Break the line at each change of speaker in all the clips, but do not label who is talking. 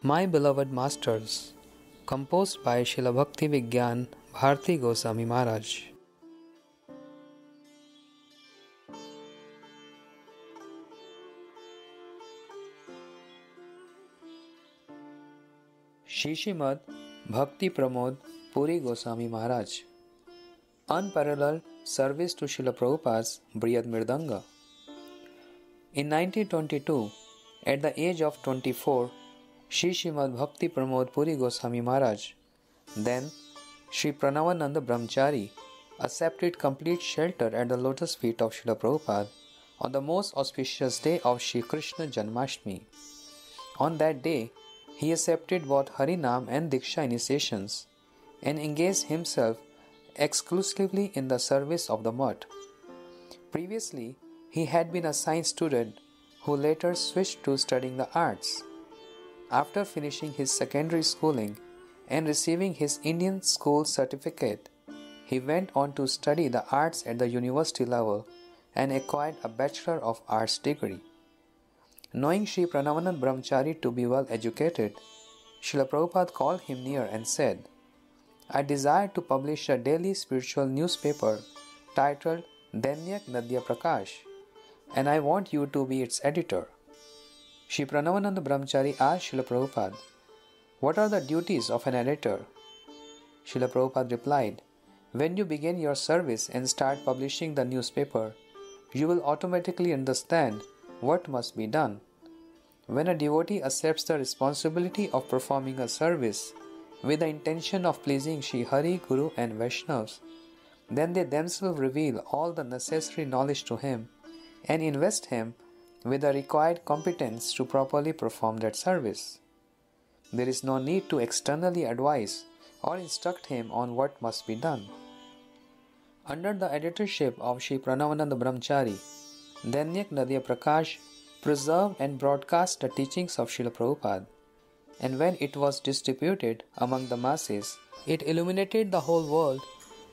My Beloved Masters, composed by Srila Bhakti Vigyan Bharati Goswami Maharaj. Shishimad Bhakti Pramod Puri Goswami Maharaj. Unparalleled service to Srila Prabhupada's Brihad Mirdanga. In 1922, at the age of 24, Shishimad Bhakti Pramod Puri Goswami Maharaj, then Sri Pranavananda Brahmachari, accepted complete shelter at the lotus feet of Srila Prabhupada on the most auspicious day of Sri Krishna Janmashtami. On that day, he accepted both Harinam and Diksha initiations and engaged himself exclusively in the service of the mutt. Previously, he had been a science student who later switched to studying the arts. After finishing his secondary schooling and receiving his Indian school certificate, he went on to study the arts at the university level and acquired a Bachelor of Arts degree. Knowing Sri Pranavananda Brahmachari to be well educated, Srila Prabhupada called him near and said, "I desire to publish a daily spiritual newspaper titled Dainyak Nadya Prakash, and I want you to be its editor." Sri Pranavananda Brahmachari asked Srila Prabhupada, "What are the duties of an editor?" Srila Prabhupada replied, "When you begin your service and start publishing the newspaper, you will automatically understand what must be done. When a devotee accepts the responsibility of performing a service with the intention of pleasing Sri Hari, Guru and Vaishnavas, then they themselves reveal all the necessary knowledge to him and invest him with the required competence to properly perform that service. There is no need to externally advise or instruct him on what must be done." Under the editorship of Sri Pranavananda Brahmachari, Dainyak Nadya Prakash preserved and broadcast the teachings of Srila Prabhupada, and when it was distributed among the masses, it illuminated the whole world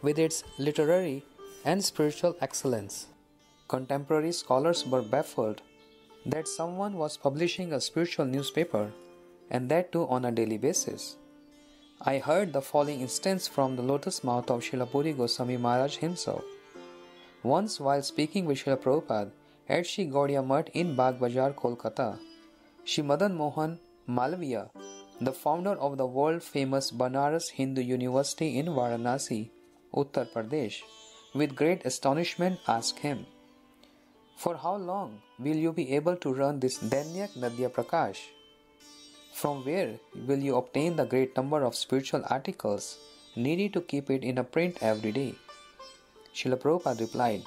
with its literary and spiritual excellence. Contemporary scholars were baffled that someone was publishing a spiritual newspaper, and that too on a daily basis. I heard the following instance from the lotus mouth of Srila Puri Goswami Maharaj himself. Once, while speaking with Srila Prabhupada at Sri Gaudiya Mutt in Bagh Bazar, Kolkata, Sri Madan Mohan Malviya, the founder of the world-famous Banaras Hindu University in Varanasi, Uttar Pradesh, with great astonishment asked him, "For how long will you be able to run this Dainyak Nadya Prakash? From where will you obtain the great number of spiritual articles needed to keep it in a print every day?" Srila Prabhupada replied,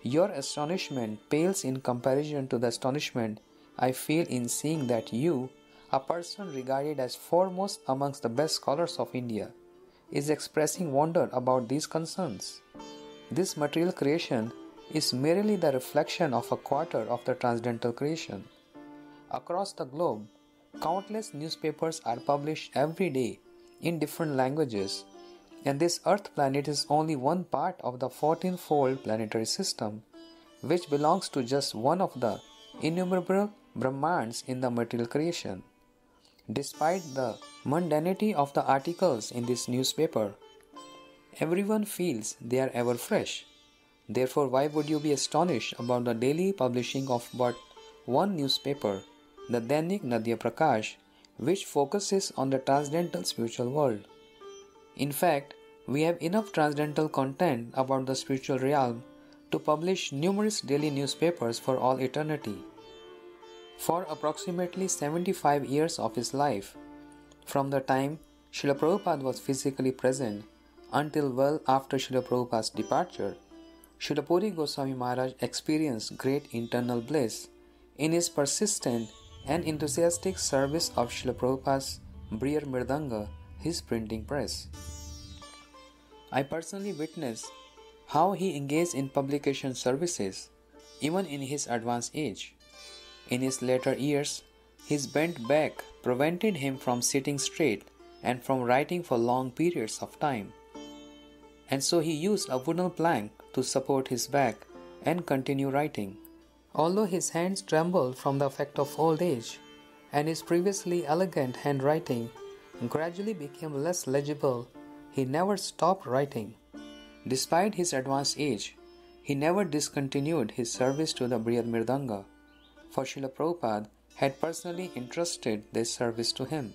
"Your astonishment pales in comparison to the astonishment I feel in seeing that you, a person regarded as foremost amongst the best scholars of India, is expressing wonder about these concerns. This material creation is merely the reflection of a quarter of the transcendental creation. Across the globe, countless newspapers are published every day in different languages, and this earth planet is only one part of the 14-fold planetary system, which belongs to just one of the innumerable Brahmans in the material creation. Despite the mundanity of the articles in this newspaper, everyone feels they are ever fresh. Therefore, why would you be astonished about the daily publishing of but one newspaper, the Dainyak Nadya Prakash, which focuses on the transcendental spiritual world? In fact, we have enough transcendental content about the spiritual realm to publish numerous daily newspapers for all eternity." For approximately 75 years of his life, from the time Srila Prabhupada was physically present until well after Srila Prabhupada's departure, Srila Puri Goswami Maharaj experienced great internal bliss in his persistent and enthusiastic service of Srila Prabhupada's Brihad Mirdanga, his printing press. I personally witnessed how he engaged in publication services even in his advanced age. In his later years, his bent back prevented him from sitting straight and from writing for long periods of time, and so he used a wooden plank to support his back and continue writing. Although his hands trembled from the effect of old age, and his previously elegant handwriting gradually became less legible, he never stopped writing. Despite his advanced age, he never discontinued his service to the Brihad Mridanga, for Srila Prabhupada had personally entrusted this service to him.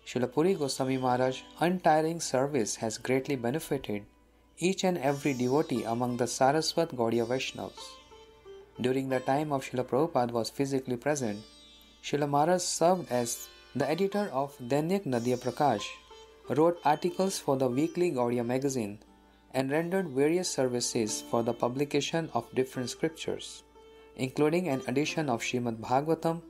Srila Puri Goswami Maharaj's untiring service has greatly benefited each and every devotee among the Saraswat Gaudiya Vaishnavas. During the time of Srila Prabhupada was physically present, Srila Maharaj served as the editor of Dainyak Nadya Prakash, wrote articles for the weekly Gaudiya magazine, and rendered various services for the publication of different scriptures, including an edition of Srimad Bhagavatam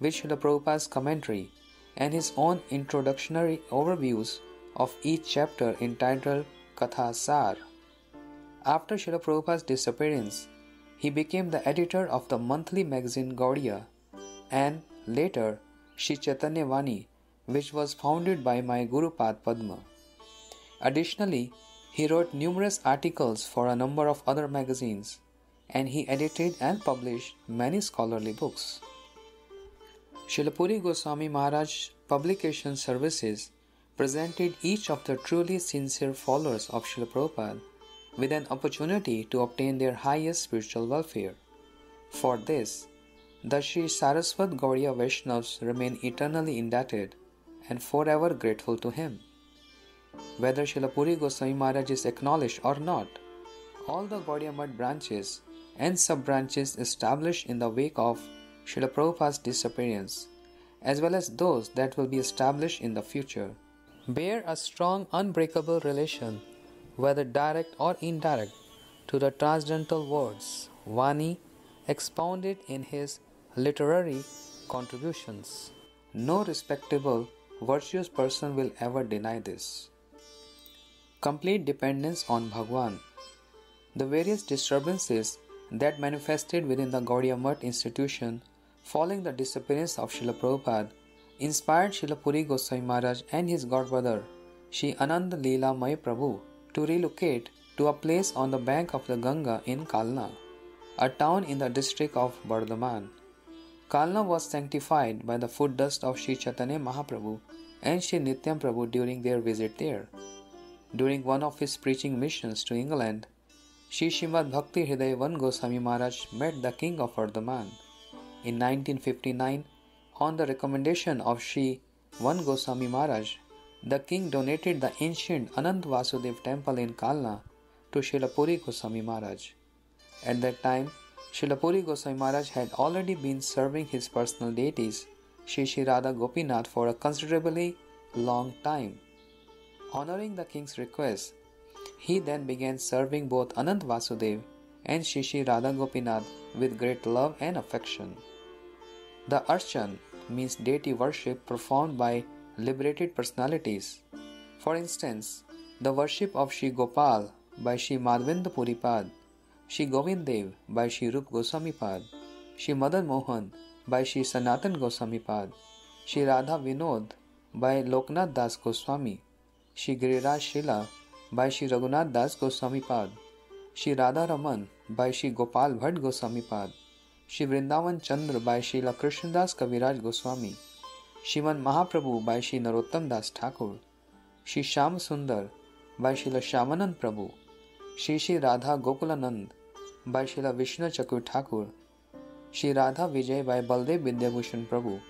with Srila Prabhupada's commentary and his own introductory overviews of each chapter entitled Katha Sar. After Srila Prabhupada's disappearance, he became the editor of the monthly magazine Gaudiya and later Shri Chaitanya Vani, which was founded by my Guru Pad Padma. Additionally, he wrote numerous articles for a number of other magazines, and he edited and published many scholarly books. Srila Puri Goswami Maharaj's publication services presented each of the truly sincere followers of Srila Prabhupada with an opportunity to obtain their highest spiritual welfare. For this, the Sri Saraswat Gaudiya Vaishnavas remain eternally indebted and forever grateful to him. Whether Srila Puri Goswami Maharaj is acknowledged or not, all the Gaudiya Math branches and sub-branches established in the wake of Srila Prabhupada's disappearance, as well as those that will be established in the future, bear a strong unbreakable relation, whether direct or indirect, to the transcendental words Vani expounded in his literary contributions. No respectable, virtuous person will ever deny this. Complete dependence on Bhagwan. The various disturbances that manifested within the Gaudiya Math institution following the disappearance of Srila Prabhupada inspired Srila Puri Goswami Maharaj and his godbrother Sri Ananda Leela May Prabhu to relocate to a place on the bank of the Ganga in Kalna, a town in the district of Bardhaman. Kalna was sanctified by the foot dust of Sri Chaitanya Mahaprabhu and Sri Nityam Prabhu during their visit there. During one of his preaching missions to England, Sri Srimad Bhakti Hridaya Van Goswami Maharaj met the king of Vardhaman. In 1959, on the recommendation of Sri Van Goswami Maharaj, the king donated the ancient Anant Vasudev temple in Kalna to Srila Puri Goswami Maharaj. At that time, Srila Puri Goswami Maharaj had already been serving his personal deities, Sri Sri Radha Gopinath, for a considerably long time. Honoring the king's request, he then began serving both Anant Vasudev and Sri Sri Radha Gopinath with great love and affection. The Archan means deity worship performed by liberated personalities. For instance, the worship of Sri Gopal by Sri Madhavendra Puripad, Sri Govindev by Sri Rup Goswami Pad, Sri Madan Mohan by Sri Sanatan Goswami Pad, Sri Radha Vinod by Loknath Das Goswami, Sri Giriraj Shila by Sri Raghunath Das Goswami Pad, Sri Radha Raman by Sri Gopal Bhatt Goswami Pad, Sri Vrindavan Chandra by Srila Krishnadas Kaviraj Goswami, Shriman Mahaprabhu by Sri Narottam Das Thakur, Sri Sham Sundar by Srila Shyamanand Prabhu, Sri Sri Radha Gokulanand by Srila Vishnu Chakur Thakur, Sri Radha Vijay by Baldev Vidyabhushan Prabhu,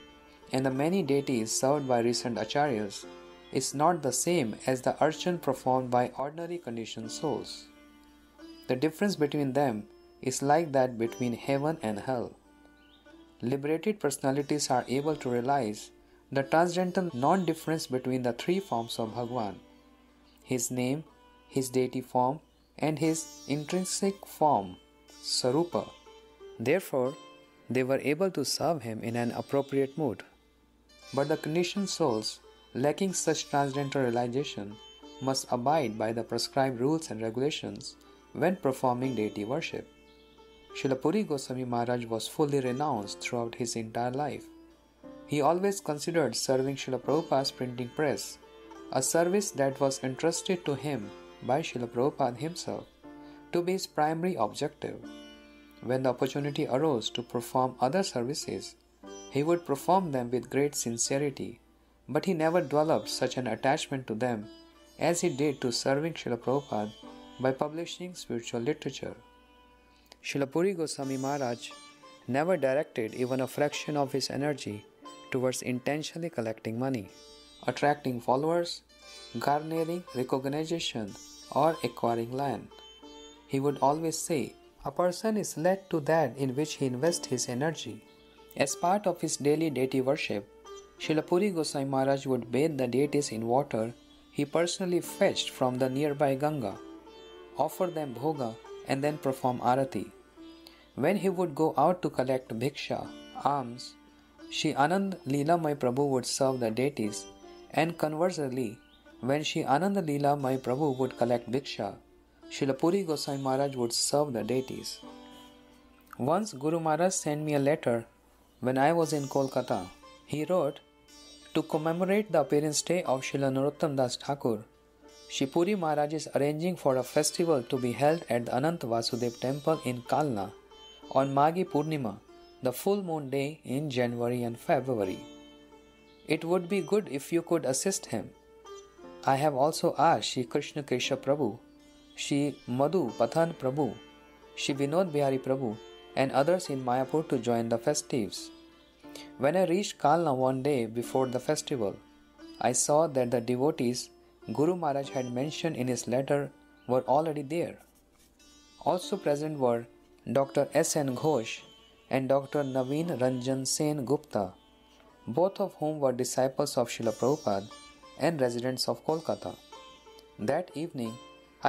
and the many deities served by recent acharyas is not the same as the archan performed by ordinary conditioned souls. The difference between them is like that between heaven and hell. Liberated personalities are able to realize the transcendental non-difference between the three forms of Bhagwan: his name, his deity form, and his intrinsic form, Sarupa. Therefore, they were able to serve him in an appropriate mood. But the conditioned souls, lacking such transcendental realization, must abide by the prescribed rules and regulations when performing deity worship. Srila Puri Goswami Maharaj was fully renounced throughout his entire life. He always considered serving Srila Prabhupada's printing press, a service that was entrusted to him by Srila Prabhupada himself, to be his primary objective. When the opportunity arose to perform other services, He would perform them with great sincerity, but he never developed such an attachment to them as he did to serving Srila Prabhupada by publishing spiritual literature. Srila Puri Goswami Maharaj never directed even a fraction of his energy towards intentionally collecting money, attracting followers, garnering recognition, or acquiring land. He would always say, "A person is led to that in which he invests his energy." As part of his daily deity worship, Srila Puri Goswami Maharaj would bathe the deities in water he personally fetched from the nearby Ganga, offer them bhoga, and then perform arati. When he would go out to collect bhiksha, alms, Shri Anand Leelamai Prabhu would serve the deities, and conversely, when Shri Anand Leelamai Prabhu would collect bhiksha, Srila Puri Goswami Maharaj would serve the deities. Once Guru Maharaj sent me a letter when I was in Kolkata. He wrote, "To commemorate the appearance day of Srila Narottam Das Thakur, Shri Puri Maharaj is arranging for a festival to be held at the Anant Vasudev temple in Kalna on Maghi Purnima, the full moon day in January and February. It would be good if you could assist him. I have also asked Shri Krishna Kesha Prabhu, Shri Madhu Pathan Prabhu, Shri Vinod Bihari Prabhu, and others in Mayapur to join the festives." When I reached Kalna one day before the festival, I saw that the devotees Guru Maharaj had mentioned in his letter were already there. Also present were Dr. S. N. Ghosh and Dr. Naveen Ranjan Sen Gupta, both of whom were disciples of Srila Prabhupada and residents of Kolkata. That evening,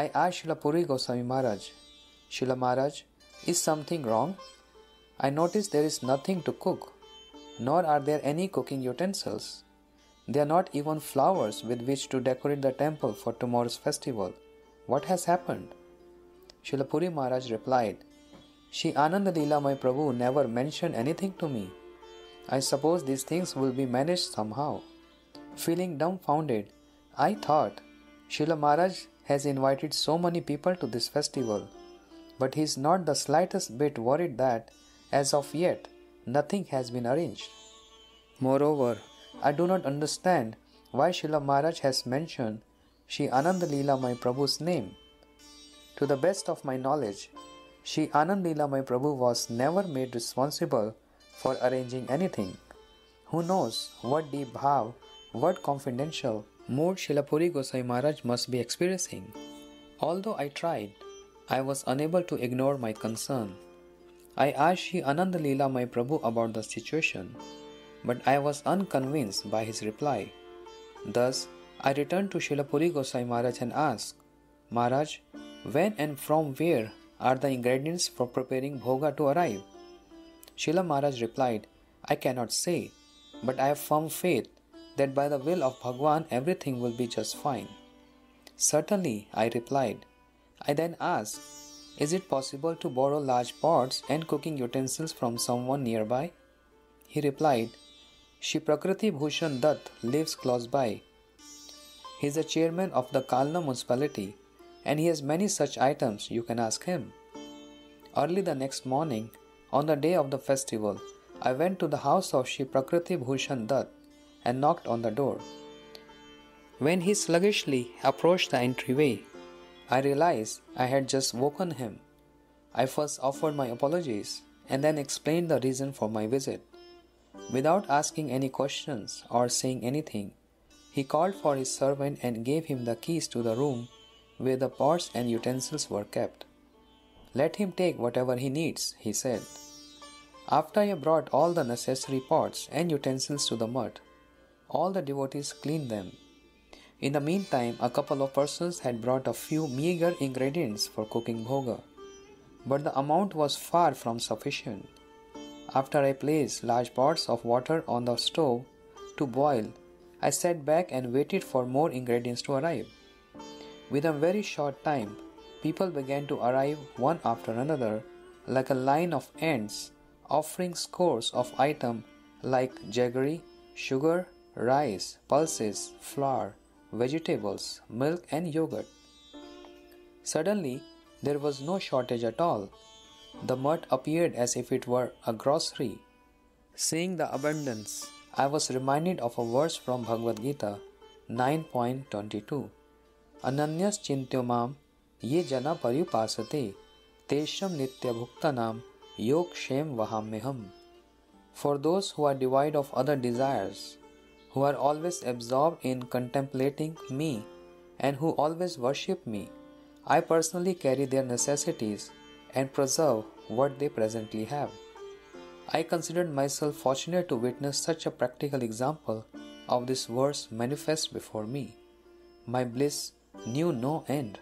I asked Srila Puri Goswami Maharaj, "Srila Maharaj, is something wrong? I notice there is nothing to cook, nor are there any cooking utensils. There are not even flowers with which to decorate the temple for tomorrow's festival. What has happened?" Srila Puri Maharaj replied, "Shri Ananda Leelamai Prabhu never mentioned anything to me. I suppose these things will be managed somehow." Feeling dumbfounded, I thought, Srila Maharaj has invited so many people to this festival, but he is not the slightest bit worried that, as of yet, nothing has been arranged. Moreover, I do not understand why Srila Maharaj has mentioned Shri Ananda Leelamai Prabhu's name. To the best of my knowledge, Shri Anand Leelamai Prabhu was never made responsible for arranging anything. Who knows what deep bhav, what confidential mood Srila Puri Goswami Maharaj must be experiencing. Although I tried, I was unable to ignore my concern. I asked Shri Ananda Leelamai Prabhu about the situation, but I was unconvinced by his reply. Thus, I returned to Srila Puri Goswami Maharaj and asked, "Maharaj, when and from where are the ingredients for preparing bhoga to arrive?" Srila Maharaj replied, "I cannot say, but I have firm faith that by the will of Bhagwan everything will be just fine." "Certainly," I replied. I then asked, "Is it possible to borrow large pots and cooking utensils from someone nearby?" He replied, "Shri Prakriti Bhushan Dutt lives close by. He is the chairman of the Kalna municipality and he has many such items, you can ask him." Early the next morning, on the day of the festival, I went to the house of Shri Prakriti Bhushan Dutt and knocked on the door. When he sluggishly approached the entryway, I realized I had just woken him. I first offered my apologies and then explained the reason for my visit. Without asking any questions or saying anything, he called for his servant and gave him the keys to the room where the pots and utensils were kept. "Let him take whatever he needs," he said. After I brought all the necessary pots and utensils to the mutt, all the devotees cleaned them. In the meantime, a couple of persons had brought a few meager ingredients for cooking bhoga, but the amount was far from sufficient. After I placed large pots of water on the stove to boil, I sat back and waited for more ingredients to arrive. Within a very short time, people began to arrive one after another like a line of ants, offering scores of items like jaggery, sugar, rice, pulses, flour, vegetables, milk and yogurt. Suddenly, there was no shortage at all. The mutt appeared as if it were a grocery. Seeing the abundance, I was reminded of a verse from Bhagavad Gita 9.22. Ananyas chintyamam ye jana paripasate tesham nitya bhuktanam yokshem vahamyaham. For those who are devoid of other desires, who are always absorbed in contemplating me, and who always worship me, I personally carry their necessities and preserve what they presently have. I considered myself fortunate to witness such a practical example of this verse manifest before me. My bliss knew no end.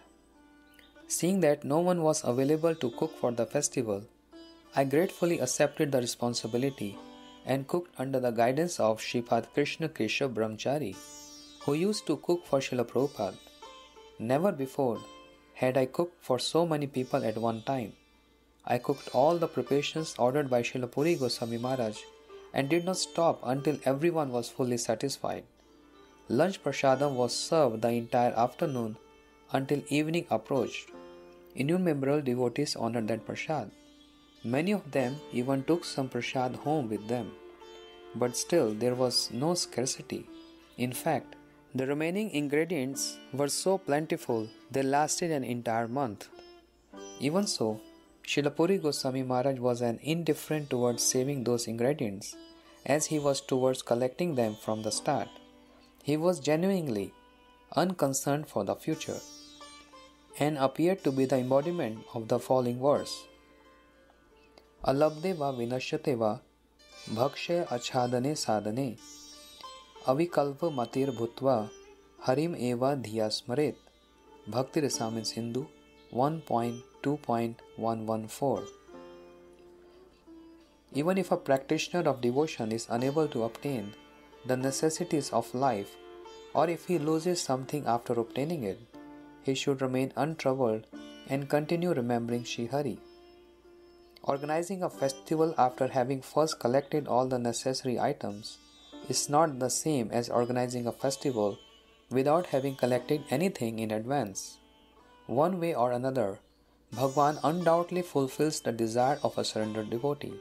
Seeing that no one was available to cook for the festival, I gratefully accepted the responsibility and cooked under the guidance of Shripad Krishna Keshav Brahmachari, who used to cook for Srila Prabhupada. Never before had I cooked for so many people at one time. I cooked all the preparations ordered by Srila Puri Goswami Maharaj and did not stop until everyone was fully satisfied. Lunch prasadam was served the entire afternoon until evening approached. Innumerable devotees honored that prasad. Many of them even took some prasad home with them. But still there was no scarcity. In fact, the remaining ingredients were so plentiful they lasted an entire month. Even so, Srila Puri Goswami Maharaj was as indifferent towards saving those ingredients as he was towards collecting them from the start. He was genuinely unconcerned for the future and appeared to be the embodiment of the following verse. Alabde va vinashyate va bhakshya achadane sadane avikalpa matir bhutva harim eva dhiya smaret. Bhakti Rasamrita Sindhu 1.2.114. Even if a practitioner of devotion is unable to obtain the necessities of life, or if he loses something after obtaining it, he should remain untroubled and continue remembering Sri Hari. Organizing a festival after having first collected all the necessary items is not the same as organizing a festival without having collected anything in advance. One way or another, Bhagwan undoubtedly fulfills the desire of a surrendered devotee.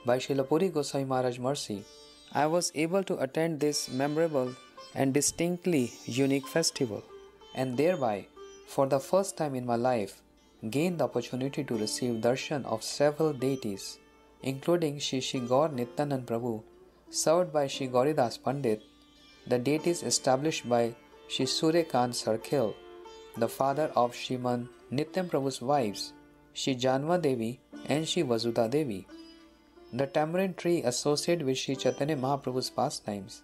By Srila Puri Goswami Maharaj mercy, I was able to attend this memorable and distinctly unique festival, and thereby, for the first time in my life, gained the opportunity to receive darshan of several deities, including Shri Gaur Nityanand Prabhu, served by Shri Gauridas Pandit, the deities established by Shri Suryakant Sarkhel, the father of Shriman Nityam Prabhu's wives, Shri Janva Devi and Shri Vasudha Devi, the tamarind tree associated with Shri Chaitanya Mahaprabhu's pastimes,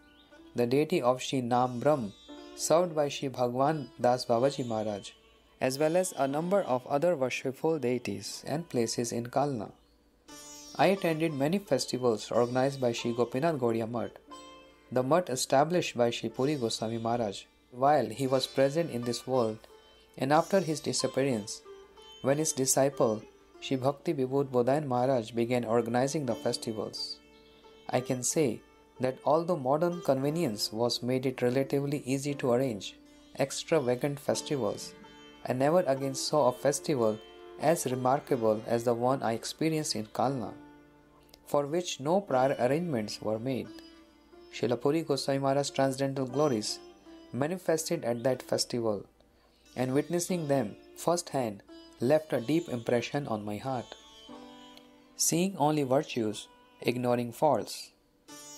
the deity of Shri Nam Brahm, served by Shri Bhagwan Das Babaji Maharaj, as well as a number of other worshipful deities and places in Kalna. I attended many festivals organized by Shri Gopinath Gaudiya Mutt, the mutt established by Shri Puri Goswami Maharaj, while he was present in this world, and after his disappearance, when his disciple Shri Bhakti Vibhut Bodhayan Maharaj began organizing the festivals. I can say that although modern convenience was made it relatively easy to arrange extravagant festivals, I never again saw a festival as remarkable as the one I experienced in Kalna, for which no prior arrangements were made. Srila Puri Goswami Maharaj's transcendental glories manifested at that festival, and witnessing them first-hand left a deep impression on my heart. Seeing only virtues, ignoring faults.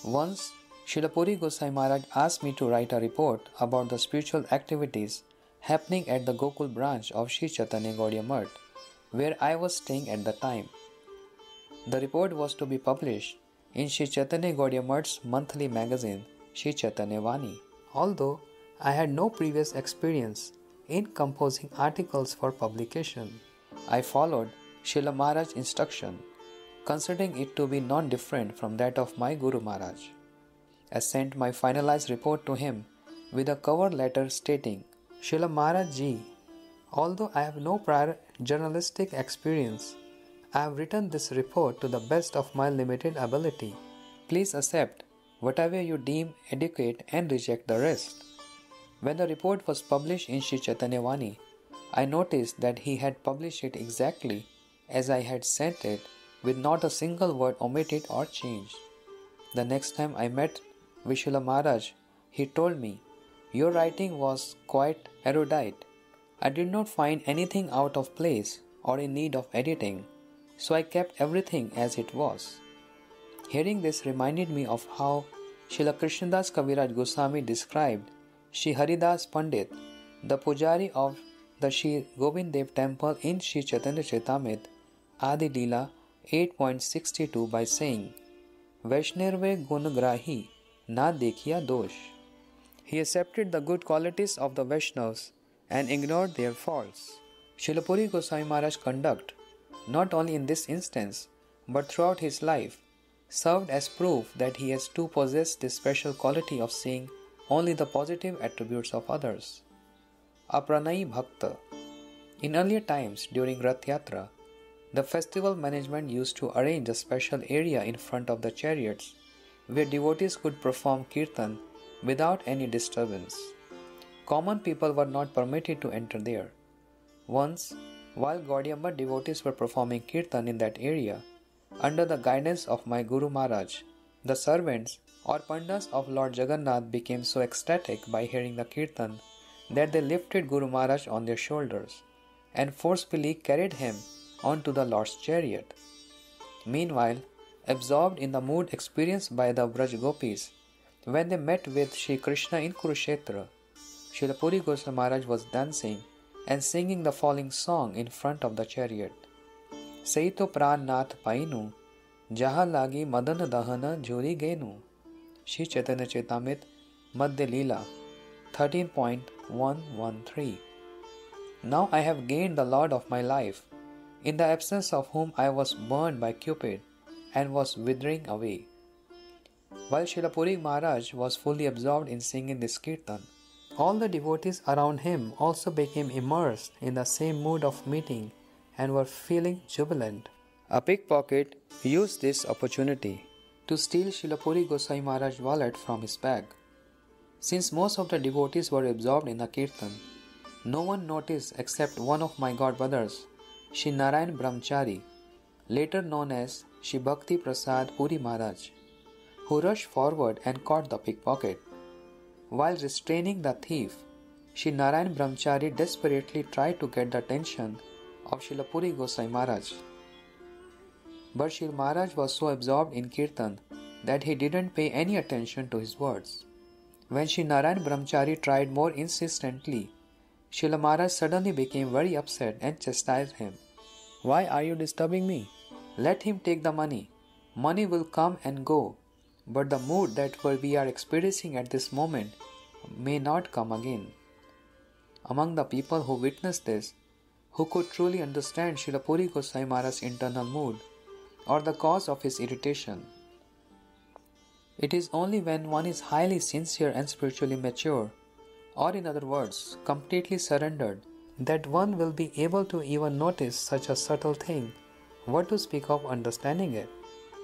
Once, Srila Puri Goswami Maharaj asked me to write a report about the spiritual activities happening at the Gokul branch of Sri Chaitanya Gaudiya Mutt, where I was staying at the time. The report was to be published in Sri Chaitanya Gaudiya Mutt's monthly magazine, Sri Chaitanya Vani. Although I had no previous experience in composing articles for publication, I followed Srila Maharaj's instruction, considering it to be non-different from that of my Guru Maharaj. I sent my finalized report to him with a cover letter stating, Srila Maharaj Ji, although I have no prior journalistic experience, I have written this report to the best of my limited ability. Please accept whatever you deem adequate and reject the rest. When the report was published in Sri Chaitanya Vani, I noticed that he had published it exactly as I had sent it, with not a single word omitted or changed. The next time I met Vishula Maharaj, he told me, "Your writing was quite erudite. I did not find anything out of place or in need of editing, so I kept everything as it was." Hearing this reminded me of how Srila Krishnadas Kaviraj Goswami described Shri Haridas Pandit, the pujari of the Shri Govind Dev temple in Shri Chaitanya Charitamrita, Adi Leela 8.62 by saying, "Vaishnarve Gunagrahi na dekhiya dosh." He accepted the good qualities of the Vaishnavas and ignored their faults. Srila Puri Goswami Maharaj's conduct, not only in this instance, but throughout his life, served as proof that he has too possessed this special quality of seeing only the positive attributes of others. A Pranayi Bhakta. In earlier times, during Rath Yatra, the festival management used to arrange a special area in front of the chariots where devotees could perform kirtan without any disturbance. Common people were not permitted to enter there. Once, while Gaudiyamba devotees were performing kirtan in that area, under the guidance of my Guru Maharaj, the servants or pandas of Lord Jagannath became so ecstatic by hearing the kirtan that they lifted Guru Maharaj on their shoulders and forcefully carried him onto the Lord's chariot. Meanwhile, absorbed in the mood experienced by the Braj Gopis when they met with Shri Krishna in Kurukshetra, Srila Puri Goswami Maharaj was dancing and singing the following song in front of the chariot. Seito pran nath painu, jaha lagi madan dahana jori genu. Shri Chaitanya Charitamrita, Madhya Leela 13.113. Now I have gained the Lord of my life, in the absence of whom I was burned by Cupid and was withering away. While Srila Puri Maharaj was fully absorbed in singing this kirtan, all the devotees around him also became immersed in the same mood of meeting and were feeling jubilant. A pickpocket used this opportunity to steal Srila Puri Goswami Maharaj's wallet from his bag. Since most of the devotees were absorbed in the kirtan, no one noticed except one of my godbrothers, Shri Narayan Brahmachari, later known as Shri Bhakti Prasad Puri Maharaj, who rushed forward and caught the pickpocket. While restraining the thief, Shri Narayan Brahmachari desperately tried to get the attention of Srila Puri Goswami Maharaj. But Srila Maharaj was so absorbed in kirtan that he didn't pay any attention to his words. When Shri Narayan Brahmachari tried more insistently, Srila Maharaj suddenly became very upset and chastised him. "Why are you disturbing me? Let him take the money. Money will come and go, but the mood that we are experiencing at this moment may not come again." Among the people who witnessed this, who could truly understand Srila Puri Goswami Maharaj's internal mood or the cause of his irritation? It is only when one is highly sincere and spiritually mature, or in other words, completely surrendered, that one will be able to even notice such a subtle thing, what to speak of understanding it.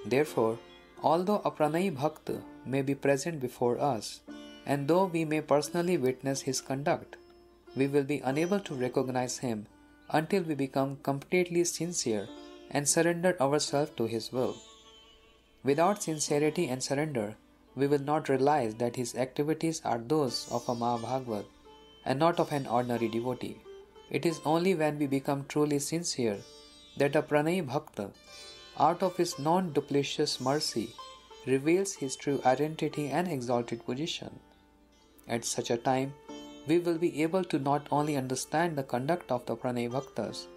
Therefore, although a Pranayi Bhakta may be present before us, and though we may personally witness his conduct, we will be unable to recognize him until we become completely sincere and surrender ourselves to his will. Without sincerity and surrender, we will not realize that his activities are those of a Mahabhagavat and not of an ordinary devotee. It is only when we become truly sincere that a Pranayi Bhakta, out of his non-duplicitous mercy, reveals his true identity and exalted position. At such a time, we will be able to not only understand the conduct of the Pranayi Bhaktas,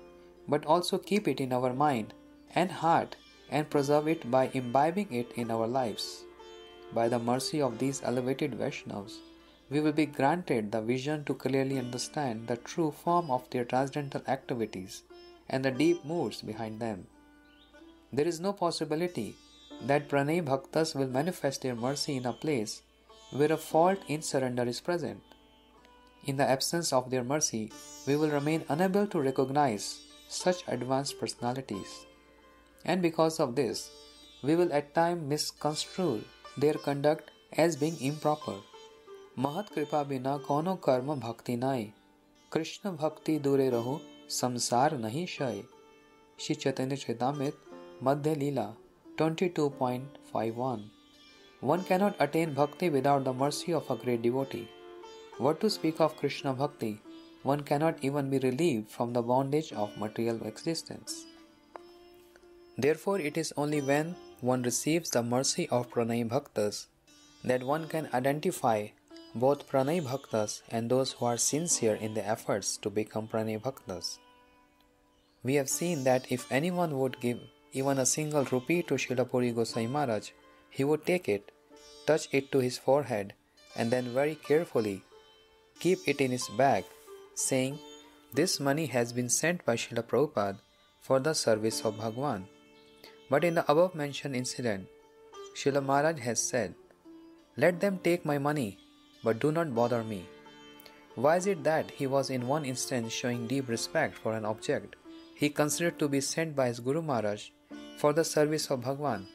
but also keep it in our mind and heart and preserve it by imbibing it in our lives. By the mercy of these elevated Vaishnavas, we will be granted the vision to clearly understand the true form of their transcendental activities and the deep moods behind them. There is no possibility that Pranayi Bhaktas will manifest their mercy in a place where a fault in surrender is present. In the absence of their mercy, we will remain unable to recognize such advanced personalities. And because of this, we will at times misconstrue their conduct as being improper. Mahat kripa bina kono karma bhakti nai, Krishna bhakti dure raho, samsar nahi shay. Shri Chaitanya Charitamrita, Madhya Leela 22.51. One cannot attain bhakti without the mercy of a great devotee. What to speak of Krishna bhakti, one cannot even be relieved from the bondage of material existence. Therefore, it is only when one receives the mercy of Pranay Bhaktas that one can identify both Pranay Bhaktas and those who are sincere in their efforts to become Pranay Bhaktas. We have seen that if anyone would give even a single rupee to Srila Puri Gosai Maharaj, he would take it, touch it to his forehead, and then very carefully keep it in his bag, saying, "This money has been sent by Srila Prabhupada for the service of Bhagwan." But in the above mentioned incident, Srila Maharaj has said, "Let them take my money, but do not bother me." Why is it that he was in one instance showing deep respect for an object he considered to be sent by his Guru Maharaj for the service of Bhagwan,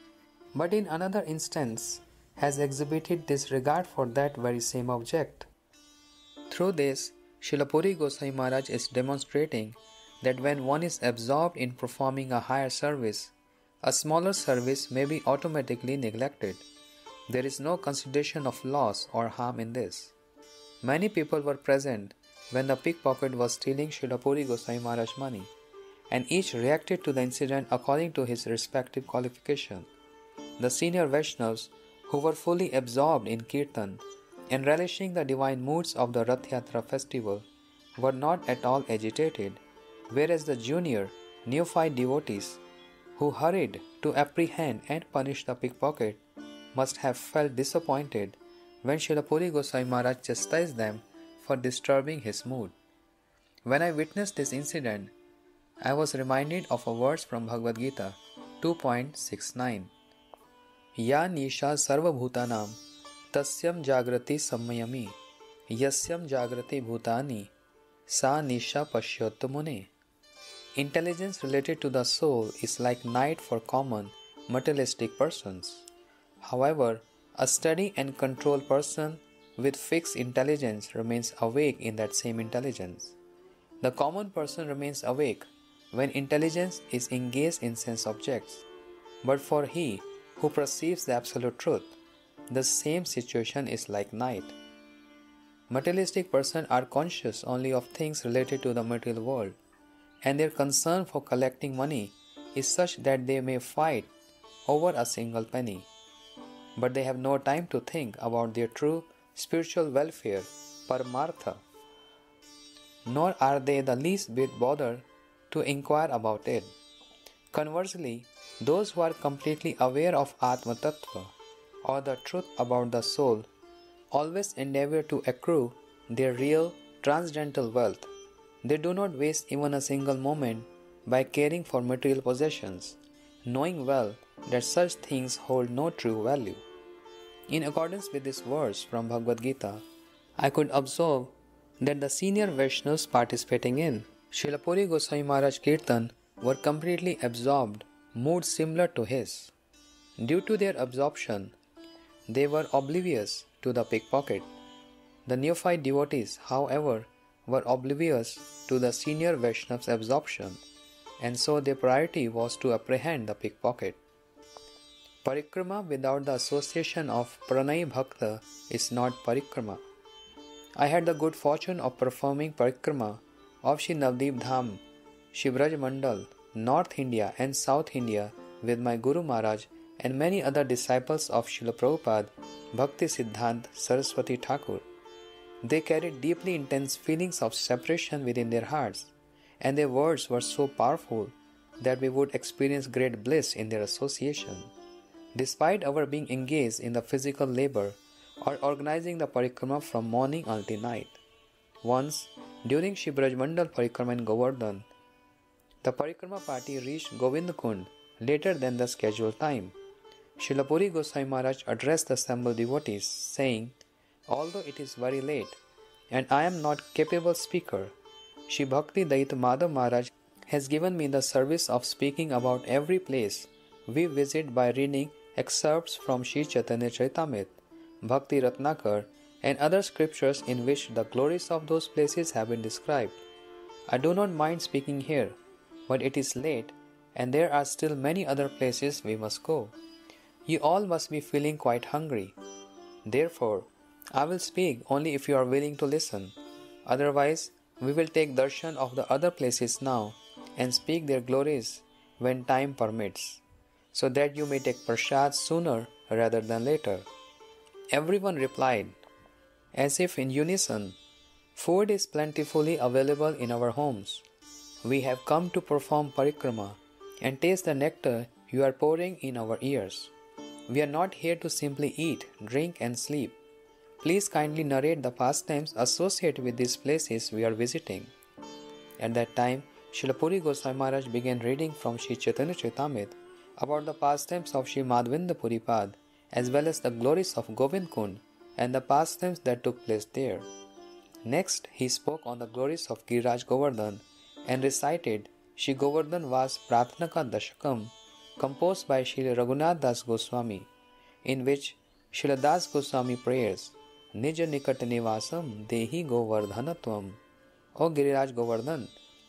but in another instance has exhibited disregard for that very same object? Through this, Srila Puri Gosai Maharaj is demonstrating that when one is absorbed in performing a higher service, a smaller service may be automatically neglected. There is no consideration of loss or harm in this. Many people were present when the pickpocket was stealing Srila Puri Gosai Maharaj money, and each reacted to the incident according to his respective qualification. The senior Vaishnavas, who were fully absorbed in Kirtan and relishing the divine moods of the Rath Yatra festival, were not at all agitated, whereas the junior, neophyte devotees, who hurried to apprehend and punish the pickpocket, must have felt disappointed when Srila Puri Gosai Maharaj chastised them for disturbing his mood. When I witnessed this incident, I was reminded of a verse from Bhagavad Gita 2.69. Ya nisha sarva bhutanam tasyam jagrati sammayami yasyam jagrati bhutani sa nisha pashyattu mune. Intelligence related to the soul is like night for common materialistic persons. However, a steady and controlled person with fixed intelligence remains awake in that same intelligence. The common person remains awake when intelligence is engaged in sense objects, but for he who perceives the absolute truth, the same situation is like night. Materialistic persons are conscious only of things related to the material world, and their concern for collecting money is such that they may fight over a single penny. But they have no time to think about their true spiritual welfare, paramartha, nor are they the least bit bothered to inquire about it. Conversely, those who are completely aware of Atma Tattva, or the truth about the soul, always endeavor to accrue their real transcendental wealth. They do not waste even a single moment by caring for material possessions, knowing well that such things hold no true value. In accordance with this verse from Bhagavad Gita, I could observe that the senior Vaishnavas participating in Srila Puri Gosai Maharaj Kirtan were completely absorbed, moods similar to his. Due to their absorption, they were oblivious to the pickpocket. The neophyte devotees, however, were oblivious to the senior Vaishnav's absorption, and so their priority was to apprehend the pickpocket. Parikrama without the association of Pranay Bhakta is not parikrama. I had the good fortune of performing parikrama of Shri Navdeep Dham, Shri Braj Mandal, North India and South India with my Guru Maharaj and many other disciples of Srila Prabhupada, Bhakti Siddhant Saraswati Thakur. They carried deeply intense feelings of separation within their hearts, and their words were so powerful that we would experience great bliss in their association. Despite our being engaged in the physical labor or organizing the parikrama from morning until night. Once, during Shri Braj Mandal Parikrama in Govardhan, the parikrama party reached Govind Kund later than the scheduled time. Srila Puri Gosai Maharaj addressed the assembled devotees, saying, "Although it is very late, and I am not capable speaker, Shri Bhakti Daita Madhav Maharaj has given me the service of speaking about every place we visit by reading excerpts from Shri Chaitanya Charitamrita, Bhakti Ratnakar, and other scriptures in which the glories of those places have been described. I do not mind speaking here, but it is late, and there are still many other places we must go. You all must be feeling quite hungry. Therefore, I will speak only if you are willing to listen. Otherwise, we will take darshan of the other places now and speak their glories when time permits, so that you may take prasad sooner rather than later. Everyone replied, as if in unison, food is plentifully available in our homes. We have come to perform parikrama and taste the nectar you are pouring in our ears. We are not here to simply eat, drink and sleep. Please kindly narrate the pastimes associated with these places we are visiting. At that time, Srila Puri Goswami Maharaj began reading from Sri Chaitanya Charitamrita about the pastimes of Sri Madhvendra Puripad as well as the glories of Govind Kund and the pastimes that took place there. Next, he spoke on the glories of Giriraj Govardhan and recited Sri Govardhan Vas Pratnaka Dashakam composed by Sri Raghunath Das Goswami, in which Srila Das Goswami prayers, Nija Nikat Nivasam Dehi Govardhanatvam. O Giriraj Govardhan,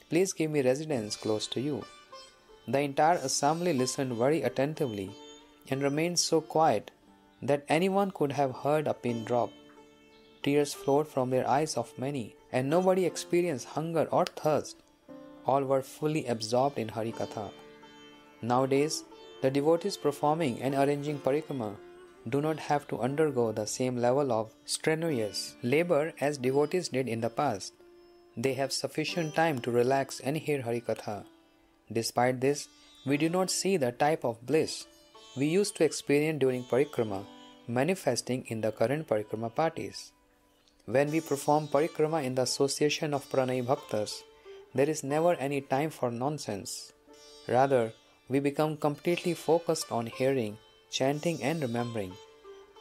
please give me residence close to you. The entire assembly listened very attentively and remained so quiet that anyone could have heard a pin drop. Tears flowed from their eyes of many, and nobody experienced hunger or thirst. All were fully absorbed in Hari Katha. Nowadays, the devotees performing and arranging parikrama do not have to undergo the same level of strenuous labor as devotees did in the past. They have sufficient time to relax and hear Hari Katha. Despite this, we do not see the type of bliss we used to experience during parikrama manifesting in the current parikrama parties. When we perform parikrama in the association of Pranay Bhaktas, there is never any time for nonsense. Rather, we become completely focused on hearing, chanting and remembering.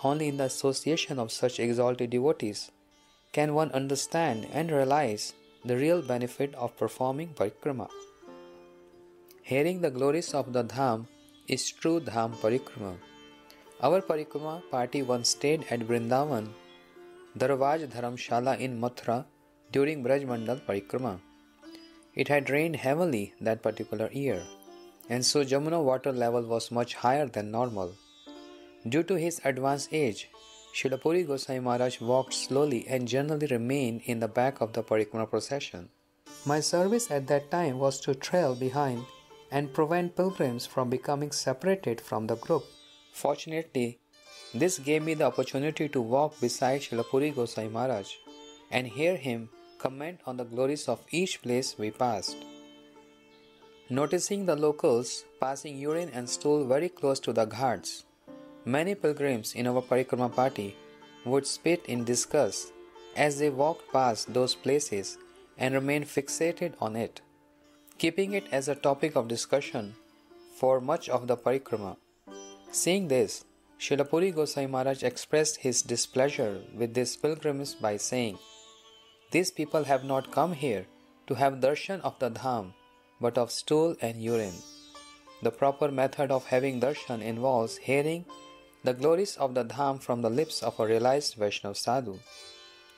Only in the association of such exalted devotees can one understand and realize the real benefit of performing parikrama. Hearing the glories of the Dham is true Dham parikrama. Our parikrama party once stayed at Vrindavan, Darvaj Dharamshala in Mathura during Braj Mandal parikrama. It had rained heavily that particular year, and so Jamuna water level was much higher than normal. Due to his advanced age, Srila Puri Goswami Maharaj walked slowly and generally remained in the back of the parikrama procession. My service at that time was to trail behind and prevent pilgrims from becoming separated from the group. Fortunately, this gave me the opportunity to walk beside Srila Puri Goswami Maharaj and hear him comment on the glories of each place we passed. Noticing the locals passing urine and stool very close to the ghats, many pilgrims in our parikrama party would spit in disgust as they walked past those places and remained fixated on it, keeping it as a topic of discussion for much of the parikrama. Seeing this, Srila Puri Goswami Maharaj expressed his displeasure with these pilgrims by saying, "These people have not come here to have darshan of the dham, but of stool and urine. The proper method of having darshan involves hearing the glories of the dham from the lips of a realized Vaishnava sadhu.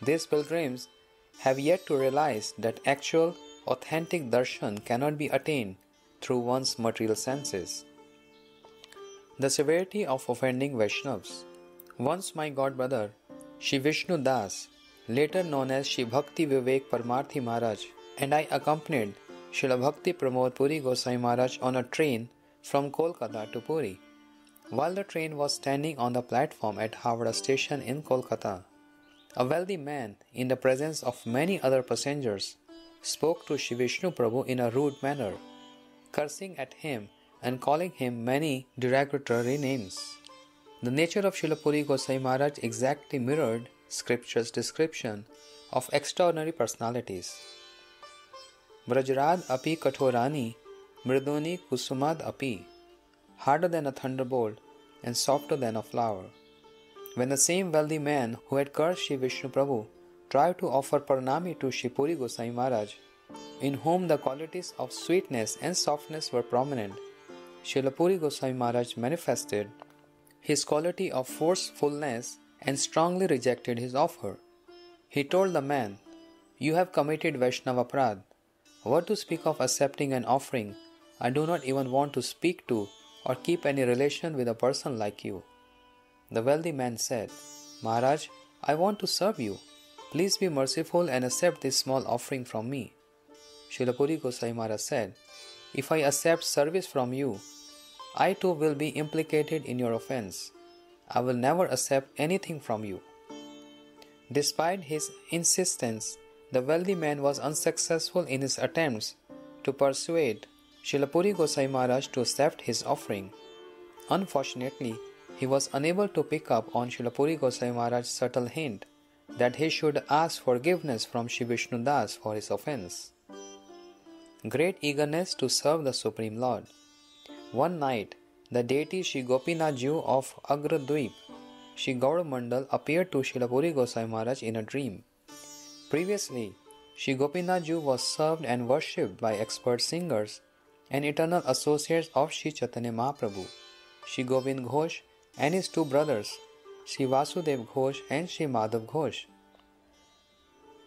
These pilgrims have yet to realize that actual, authentic darshan cannot be attained through one's material senses." The severity of offending Vaishnavas. Once my godbrother, Shri Vishnu Das, later known as Shri Bhakti Vivek Paramarthi Maharaj, and I accompanied Srila Bhakti Pramod Puri Goswami Maharaj on a train from Kolkata to Puri. While the train was standing on the platform at Howrah station in Kolkata, a wealthy man, in the presence of many other passengers, spoke to Shri Vishnu Prabhu in a rude manner, cursing at him and calling him many derogatory names. The nature of Srila Puri Goswami Maharaj exactly mirrored Scripture's description of extraordinary personalities. Brajrad api kathorani, mridoni kusumad api, harder than a thunderbolt and softer than a flower. When the same wealthy man who had cursed Shri Vishnu Prabhu tried to offer pranami to Shri Puri Goswami Maharaj, in whom the qualities of sweetness and softness were prominent, Srila Puri Goswami Maharaj manifested his quality of forcefulness and strongly rejected his offer. He told the man, "You have committed Vaishnava Prad. What to speak of accepting an offering I do not even want to speak to or keep any relation with a person like you. The wealthy man said, Maharaj, I want to serve you. Please be merciful and accept this small offering from me. Srila Puri Gosai Maharaj said, If I accept service from you, I too will be implicated in your offense. I will never accept anything from you. Despite his insistence, the wealthy man was unsuccessful in his attempts to persuade Srila Puri Gosai Maharaj to accept his offering. Unfortunately, he was unable to pick up on Srila Puri Gosai Maharaj's subtle hint that he should ask forgiveness from Shri Vishnu Das for his offense. Great eagerness to serve the Supreme Lord. One night, the deity Shri Gopinathji of Agradweep, Shri Gaudamandal, appeared to Srila Puri Gosai Maharaj in a dream. Previously, Shri Gopinathji was served and worshipped by expert singers and eternal associates of Shri Chaitanya Mahaprabhu, Shri Govind Ghosh and his two brothers, Shri Vasudev Ghosh and Shri Madhav Ghosh.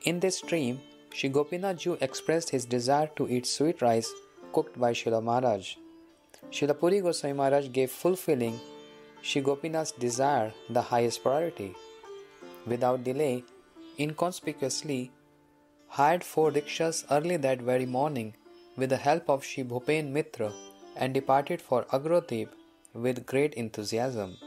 In this dream, Shri Gopinathji expressed his desire to eat sweet rice cooked by Srila Maharaj. Srila Puri Gosai Maharaj gave fulfilling Shri Gopinath's desire the highest priority. Without delay, inconspicuously hired 4 rickshaws early that very morning with the help of Shri Bhupen Mitra and departed for Agrodweep with great enthusiasm.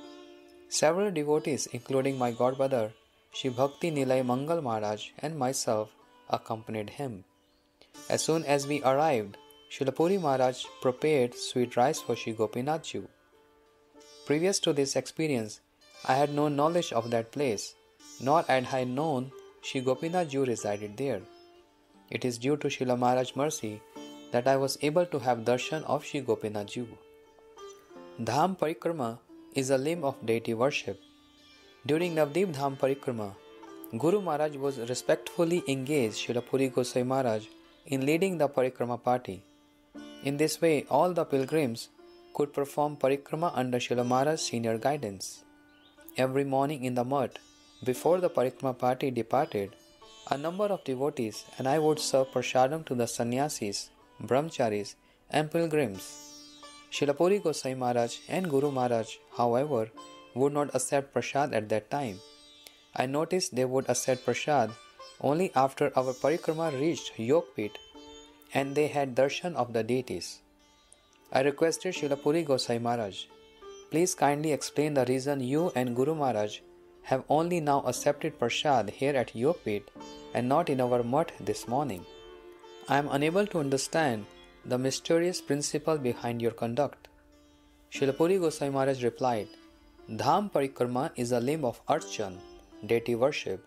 Several devotees, including my godbrother Shri Bhakti Nilay Mangal Maharaj and myself, accompanied him. As soon as we arrived, Srila Puri Maharaj prepared sweet rice for Shri Gopinathji. Previous to this experience, I had no knowledge of that place, nor had I known Shri Gopinathji resided there. It is due to Srila Maharaj's mercy that I was able to have darshan of Shri Gopinathji. Dham Parikrama is a limb of deity worship. During Navdeep Dham Parikrama, Guru Maharaj was respectfully engaged Srila Puri Gosai Maharaj in leading the Parikrama party. In this way, all the pilgrims could perform Parikrama under Srila Maharaj's senior guidance. Every morning in the mart, before the Parikrama party departed, a number of devotees and I would serve prasadam to the sannyasis, brahmacharis and pilgrims. Srila Puri Gosai Maharaj and Guru Maharaj, however, would not accept prasad at that time. I noticed they would accept prasad only after our parikrama reached Yogpit and they had darshan of the deities. I requested Srila Puri Gosai Maharaj, please kindly explain the reason you and Guru Maharaj have only now accepted prasad here at Yogpit and not in our mutt this morning. I am unable to understand the mysterious principle behind your conduct. Srila Puri Gosai Maharaj replied, Dham Parikrama is a limb of Archan, deity worship,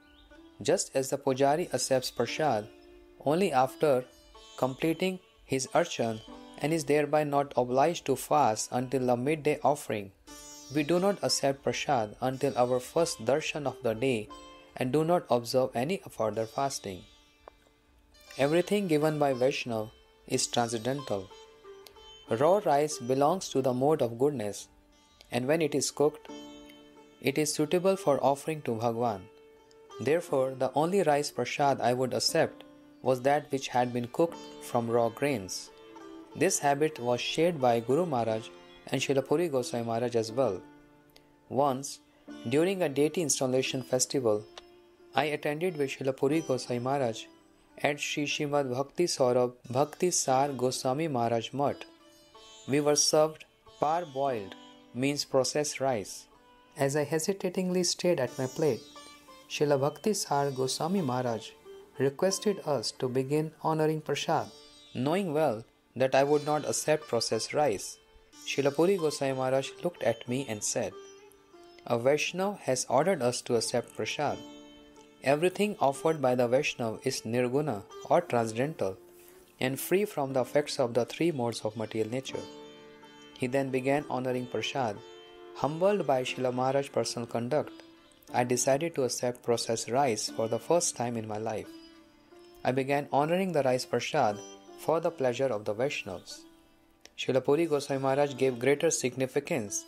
just as the Pujari accepts prasad only after completing his Archan and is thereby not obliged to fast until the midday offering. We do not accept prasad until our first darshan of the day and do not observe any further fasting. Everything given by Vaishnav is transcendental. Raw rice belongs to the mode of goodness, and when it is cooked, it is suitable for offering to Bhagwan. Therefore, the only rice prasad I would accept was that which had been cooked from raw grains. This habit was shared by Guru Maharaj and Srila Puri Gosai Maharaj as well. Once, during a deity installation festival, I attended with Srila Puri Gosai Maharaj at Sri Srimad Bhakti Saurabh Bhakti Sar Goswami Maharaj Mutt. We were served par-boiled, means processed rice. As I hesitatingly stayed at my plate, Srila Bhakti Sar Goswami Maharaj requested us to begin honoring prasad. Knowing well that I would not accept processed rice, Srila Puri Gosai Maharaj looked at me and said, A Vaishnav has ordered us to accept prasad. Everything offered by the Vaishnav is nirguna or transcendental and free from the effects of the 3 modes of material nature. He then began honoring prasad. Humbled by Srila Maharaj's personal conduct, I decided to accept processed rice for the first time in my life. I began honoring the rice prasad for the pleasure of the Vaishnavas. Srila Puri Gosai Maharaj gave greater significance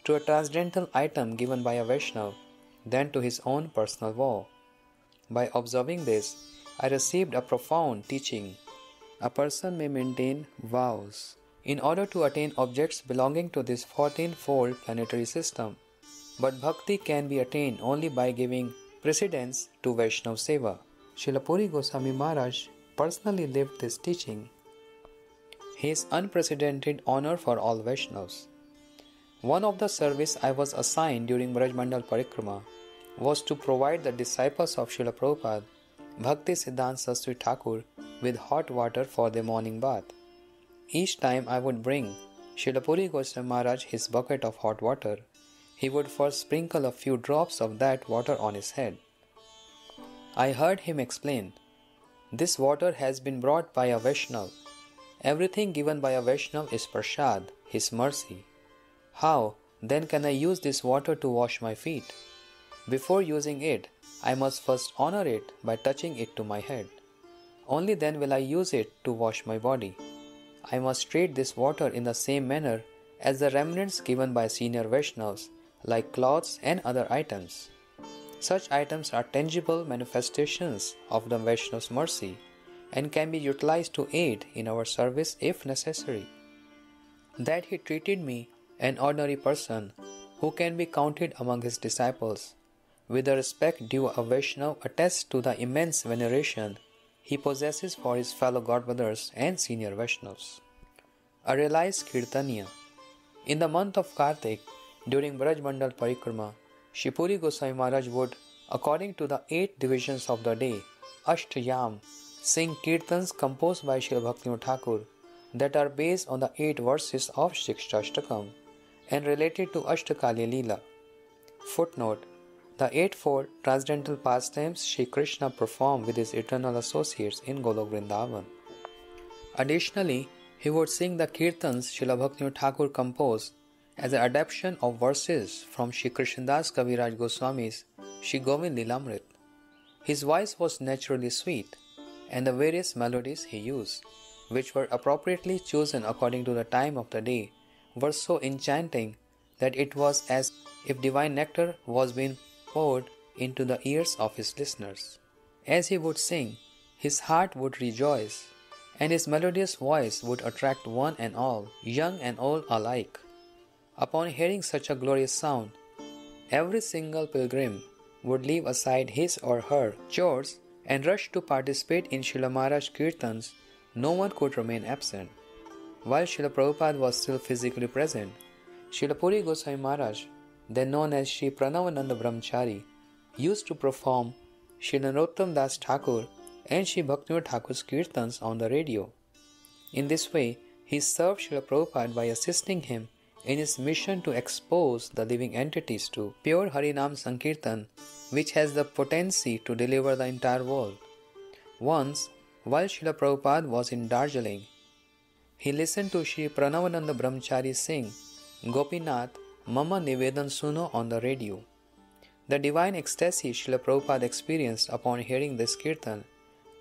to a transcendental item given by a Vaishnav than to his own personal vow. By observing this, I received a profound teaching. A person may maintain vows in order to attain objects belonging to this 14-fold planetary system. But bhakti can be attained only by giving precedence to Vaishnava Seva. Srila Puri Goswami Maharaj personally lived this teaching. His unprecedented honor for all Vaishnavas. One of the service I was assigned during Brajmandal Parikrama was to provide the disciples of Srila Prabhupada, Bhakti Siddhanta Saraswati Thakur, with hot water for their morning bath. Each time I would bring Srila Puri Goswami Maharaj his bucket of hot water, he would first sprinkle a few drops of that water on his head. I heard him explain, "This water has been brought by a Vaishnava. Everything given by a Vaishnava is prasad, his mercy. How, then, can I use this water to wash my feet? Before using it, I must first honor it by touching it to my head. Only then will I use it to wash my body. I must treat this water in the same manner as the remnants given by senior Vaishnavas, like cloths and other items. Such items are tangible manifestations of the Vaishnava's mercy and can be utilized to aid in our service if necessary." That he treated me, an ordinary person who can be counted among his disciples, with the respect due a Vaishnava attests to the immense veneration he possesses for his fellow godbrothers and senior Vaishnavas. A realized Kirtaniya. In the month of Kartik, during Brajmandal Parikrama, Shri Puri Goswami Maharaj would, according to the 8 divisions of the day, Ashtayam, sing kirtans composed by Srila Bhaktivinoda Thakur that are based on the 8 verses of Shikshashtakam and related to Ashtakali Leela. Footnote: the 8-fold transcendental pastimes Shri Krishna performed with his eternal associates in Golok Vrindavan. Additionally, he would sing the kirtans Srila Bhaktivinoda Thakur composed as an adaptation of verses from Shri Krishnadas Kaviraj Goswami's Shri Govind Lilamrit. His voice was naturally sweet, and the various melodies he used, which were appropriately chosen according to the time of the day, were so enchanting that it was as if divine nectar was being poured into the ears of his listeners. As he would sing, his heart would rejoice, and his melodious voice would attract one and all, young and old alike. Upon hearing such a glorious sound, every single pilgrim would leave aside his or her chores and rush to participate in Srila Maharaj Kirtans. No one could remain absent. While Srila Prabhupada was still physically present, Srila Puri Goswami Maharaj, then known as Sri Pranavananda Brahmachari, used to perform Sri Narottam Das Thakur and Sri Bhaktivinoda Thakur's Kirtans on the radio. In this way, he served Srila Prabhupada by assisting him in his mission to expose the living entities to pure Harinam Sankirtan, which has the potency to deliver the entire world. Once, while Srila Prabhupada was in Darjeeling, he listened to Sri Pranavananda Brahmachari sing Gopinath Mama Nivedan Suno on the radio. The divine ecstasy Srila Prabhupada experienced upon hearing this kirtan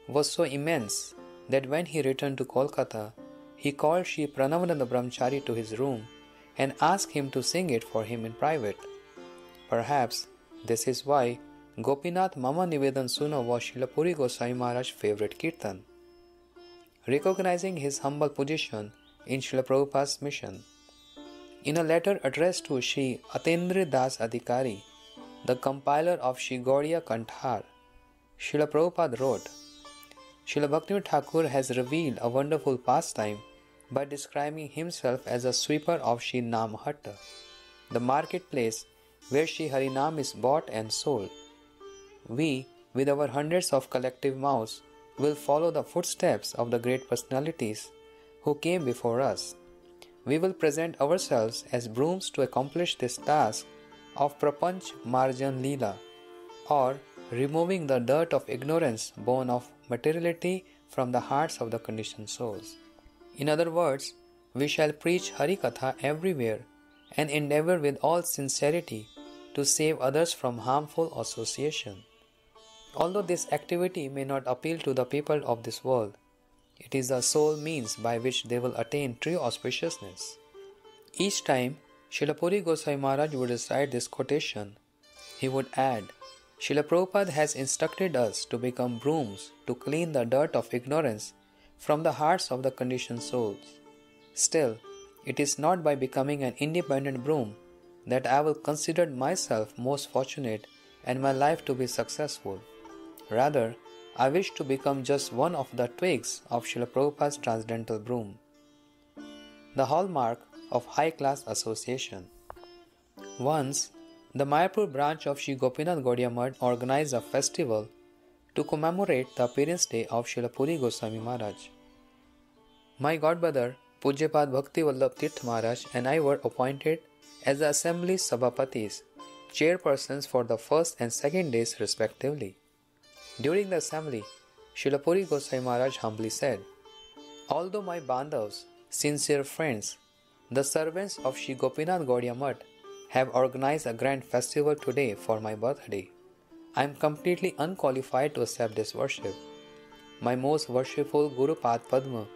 was so immense that when he returned to Kolkata, he called Sri Pranavananda Brahmachari to his room and asked him to sing it for him in private. Perhaps this is why Gopinath Mama Nivedan Suno was Srila Puri Goswami Maharaj's favorite kirtan. Recognizing his humble position in Srila Prabhupada's mission, in a letter addressed to Sri Atendra Das Adhikari, the compiler of Sri Gaudiya Kanthar, Srila Prabhupada wrote, Srila Bhaktivinoda Thakur has revealed a wonderful pastime by describing himself as a sweeper of Sri Namhatta, the marketplace where Sri Harinam is bought and sold. We, with our hundreds of collective mouths, will follow the footsteps of the great personalities who came before us. We will present ourselves as brooms to accomplish this task of Prapanch Marjan Leela, or removing the dirt of ignorance born of materiality from the hearts of the conditioned souls. In other words, we shall preach Harikatha everywhere and endeavor with all sincerity to save others from harmful association. Although this activity may not appeal to the people of this world, it is the sole means by which they will attain true auspiciousness. Each time Srila Puri Goswami Maharaj would recite this quotation, he would add, Srila Prabhupada has instructed us to become brooms to clean the dirt of ignorance from the hearts of the conditioned souls. Still, it is not by becoming an independent broom that I will consider myself most fortunate and my life to be successful. Rather, I wish to become just one of the twigs of Srila Prabhupada's transcendental broom. The hallmark of high-class association. Once, the Mayapur branch of Sri Gopinath Gaudiya Math organized a festival to commemorate the appearance day of Srila Puri Goswami Maharaj. My godbrother, Pujyapad Bhakti Vallabh Tirth Maharaj and I were appointed as the Assembly's Sabhapatis, chairpersons for the first and second days respectively. During the assembly, Srila Puri Goswami Maharaj humbly said, "Although my Bandhavs, sincere friends, the servants of Sri Gopinath Gaudiya Math have organized a grand festival today for my birthday, I am completely unqualified to accept this worship. My most worshipful Guru Pad Padma,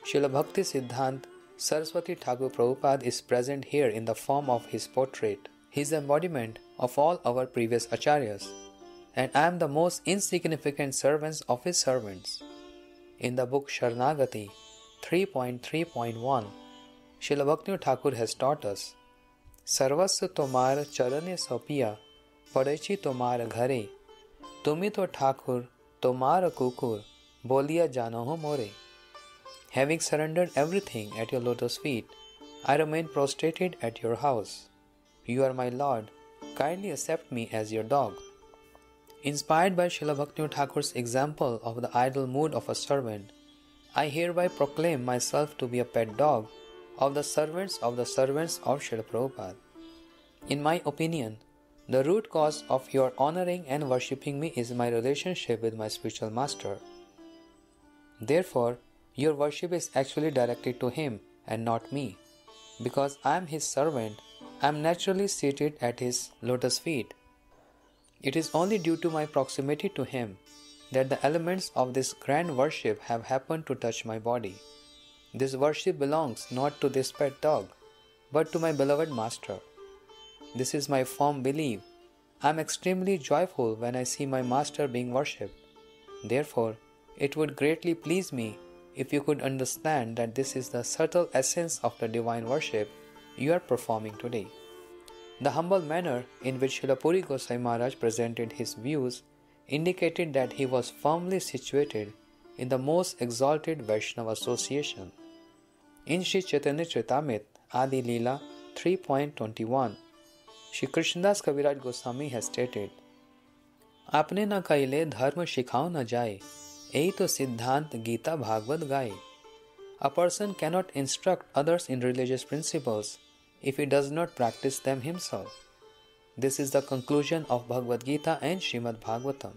Srila Bhakti Siddhant Saraswati Thakur Prabhupada is present here in the form of his portrait. He is the embodiment of all our previous acharyas, and I am the most insignificant servants of his servants." In the book Sharanagati 3.3.1, Srila Bhakti Thakur has taught us, "Sarvasya tomar charane sopiya, padechi tomar ghare, tumi to Thakur tomar kukur, boliya janaho more." Having surrendered everything at your lotus feet, I remain prostrated at your house. You are my Lord, kindly accept me as your dog. Inspired by Srila Bhakti Thakur's example of the idle mood of a servant, I hereby proclaim myself to be a pet dog of the servants of Srila Prabhupada. In my opinion, the root cause of your honoring and worshipping me is my relationship with my spiritual master. Therefore, your worship is actually directed to him and not me. Because I am his servant, I am naturally seated at his lotus feet. It is only due to my proximity to him that the elements of this grand worship have happened to touch my body. This worship belongs not to this pet dog, but to my beloved master. This is my firm belief. I am extremely joyful when I see my master being worshipped. Therefore, it would greatly please me if you could understand that this is the subtle essence of the divine worship you are performing today. The humble manner in which Srila Puri Goswami Maharaj presented his views indicated that he was firmly situated in the most exalted Vaishnava association. In Sri Chaitanya Charitamrita Adi Leela 3.21, Sri Krishnadas Kaviraj Goswami has stated, "आपने न कहिले धर्म शिखाओ न जाए, यही तो सिद्धांत गीता भागवत गाए." A person cannot instruct others in religious principles if he does not practice them himself. This is the conclusion of Bhagavad Gita and Srimad Bhagavatam.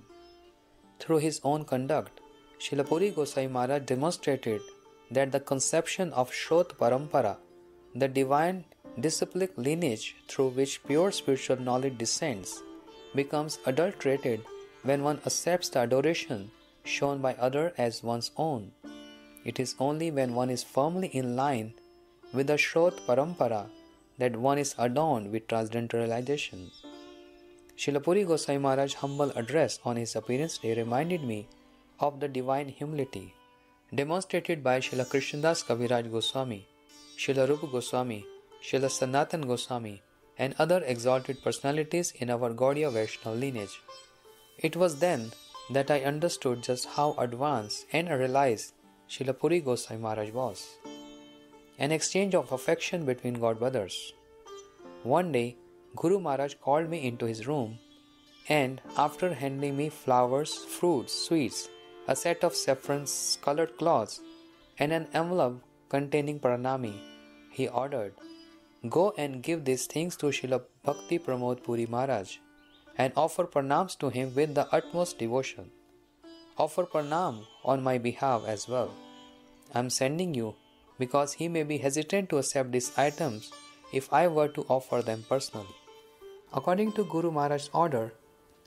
Through his own conduct, Srila Puri Goswami Maharaj demonstrated that the conception of Shrot Parampara, the divine disciplic lineage through which pure spiritual knowledge descends, becomes adulterated when one accepts the adoration shown by others as one's own. It is only when one is firmly in line with the Shrot Parampara that one is adorned with transcendental realization. Srila Puri Goswami Maharaj's humble address on his appearance day reminded me of the divine humility demonstrated by Srila Krishnadas Kaviraj Goswami, Srila Rupa Goswami, Srila Sanatan Goswami, and other exalted personalities in our Gaudiya Vaishnava lineage. It was then that I understood just how advanced and realized Srila Puri Goswami Maharaj was. An exchange of affection between godbrothers. One day, Guru Maharaj called me into his room and, after handing me flowers, fruits, sweets, a set of saffron-colored cloths, and an envelope containing pranami, he ordered, "Go and give these things to Srila Bhakti Pramod Puri Maharaj and offer pranams to him with the utmost devotion. Offer pranam on my behalf as well. I am sending you because he may be hesitant to accept these items if I were to offer them personally." According to Guru Maharaj's order,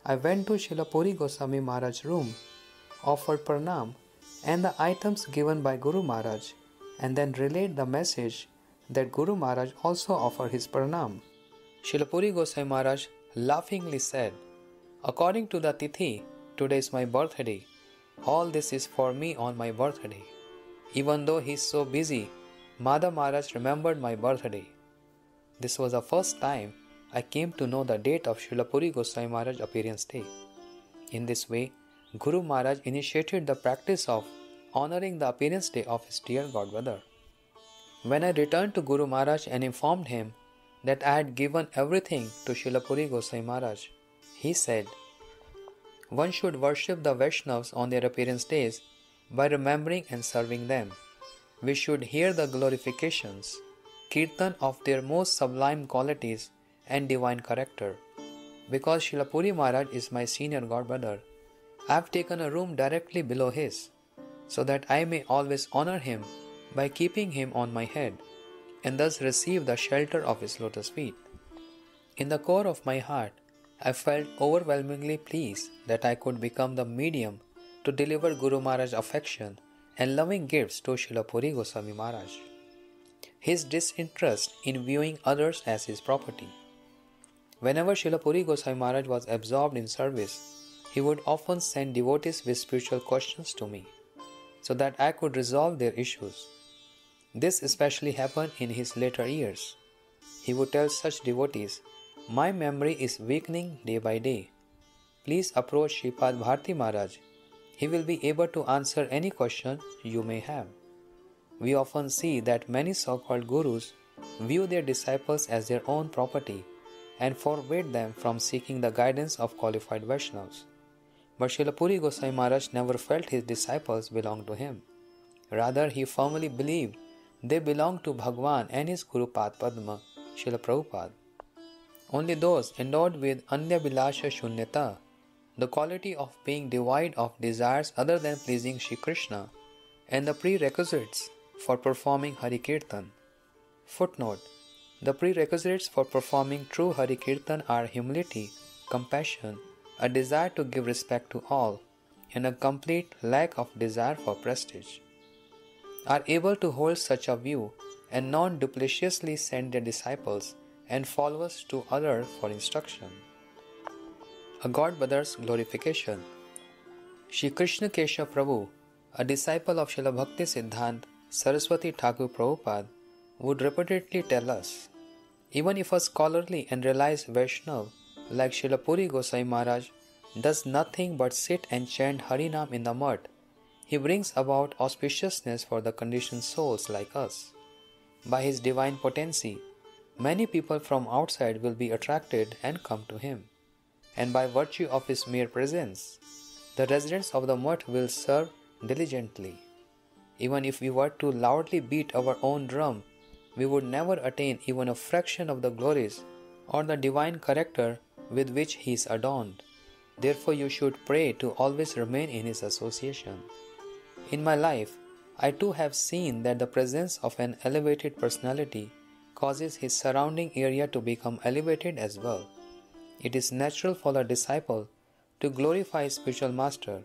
I went to Srila Puri Goswami Maharaj's room, offered pranam and the items given by Guru Maharaj, and then relayed the message that Guru Maharaj also offered his pranam. Srila Puri Goswami Maharaj laughingly said, "According to the Tithi, today is my birthday. All this is for me on my birthday." Even though he is so busy, Madha Maharaj remembered my birthday. This was the first time I came to know the date of Srila Puri Goswami Maharaj's appearance day. In this way, Guru Maharaj initiated the practice of honoring the appearance day of his dear godbrother. When I returned to Guru Maharaj and informed him that I had given everything to Srila Puri Goswami Maharaj, he said, "One should worship the Vaishnavas on their appearance days by remembering and serving them. We should hear the glorifications, kirtan of their most sublime qualities and divine character. Because Srila Puri Maharaj is my senior godbrother, I have taken a room directly below his, so that I may always honor him by keeping him on my head, and thus receive the shelter of his lotus feet. In the core of my heart, I felt overwhelmingly pleased that I could become the medium to deliver Guru Maharaj's affection and loving gifts to Srila Puri Goswami Maharaj. His disinterest in viewing others as his property. Whenever Srila Puri Goswami Maharaj was absorbed in service, he would often send devotees with spiritual questions to me, so that I could resolve their issues. This especially happened in his later years. He would tell such devotees, "My memory is weakening day by day. Please approach Sripad Bharti Maharaj. He will be able to answer any question you may have." We often see that many so-called gurus view their disciples as their own property and forbid them from seeking the guidance of qualified Vaishnavas. But Srila Puri Goswami Maharaj never felt his disciples belonged to him. Rather, he firmly believed they belonged to Bhagwan and his Guru Pad Padma, Srila Prabhupada. Only those endowed with Anya Bilasha Shunyata, the quality of being devoid of desires other than pleasing Shri Krishna, and the prerequisites for performing Hari Kirtan. Footnote: the prerequisites for performing true Hari Kirtan are humility, compassion, a desire to give respect to all, and a complete lack of desire for prestige. Are able to hold such a view and non-dupliciously send their disciples and followers to others for instruction. A godbrother's glorification. Shri Krishna Keshav Prabhu, a disciple of Srila Bhakti Siddhant Saraswati Thakur Prabhupada, would repeatedly tell us, even if a scholarly and realized Vaishnav like Srila Puri Goswami Maharaj does nothing but sit and chant Harinam in the mud, he brings about auspiciousness for the conditioned souls like us. By his divine potency, many people from outside will be attracted and come to him, and by virtue of his mere presence, the residents of the mutt will serve diligently. Even if we were to loudly beat our own drum, we would never attain even a fraction of the glories or the divine character with which he is adorned. Therefore, you should pray to always remain in his association. In my life, I too have seen that the presence of an elevated personality causes his surrounding area to become elevated as well. It is natural for a disciple to glorify his spiritual master,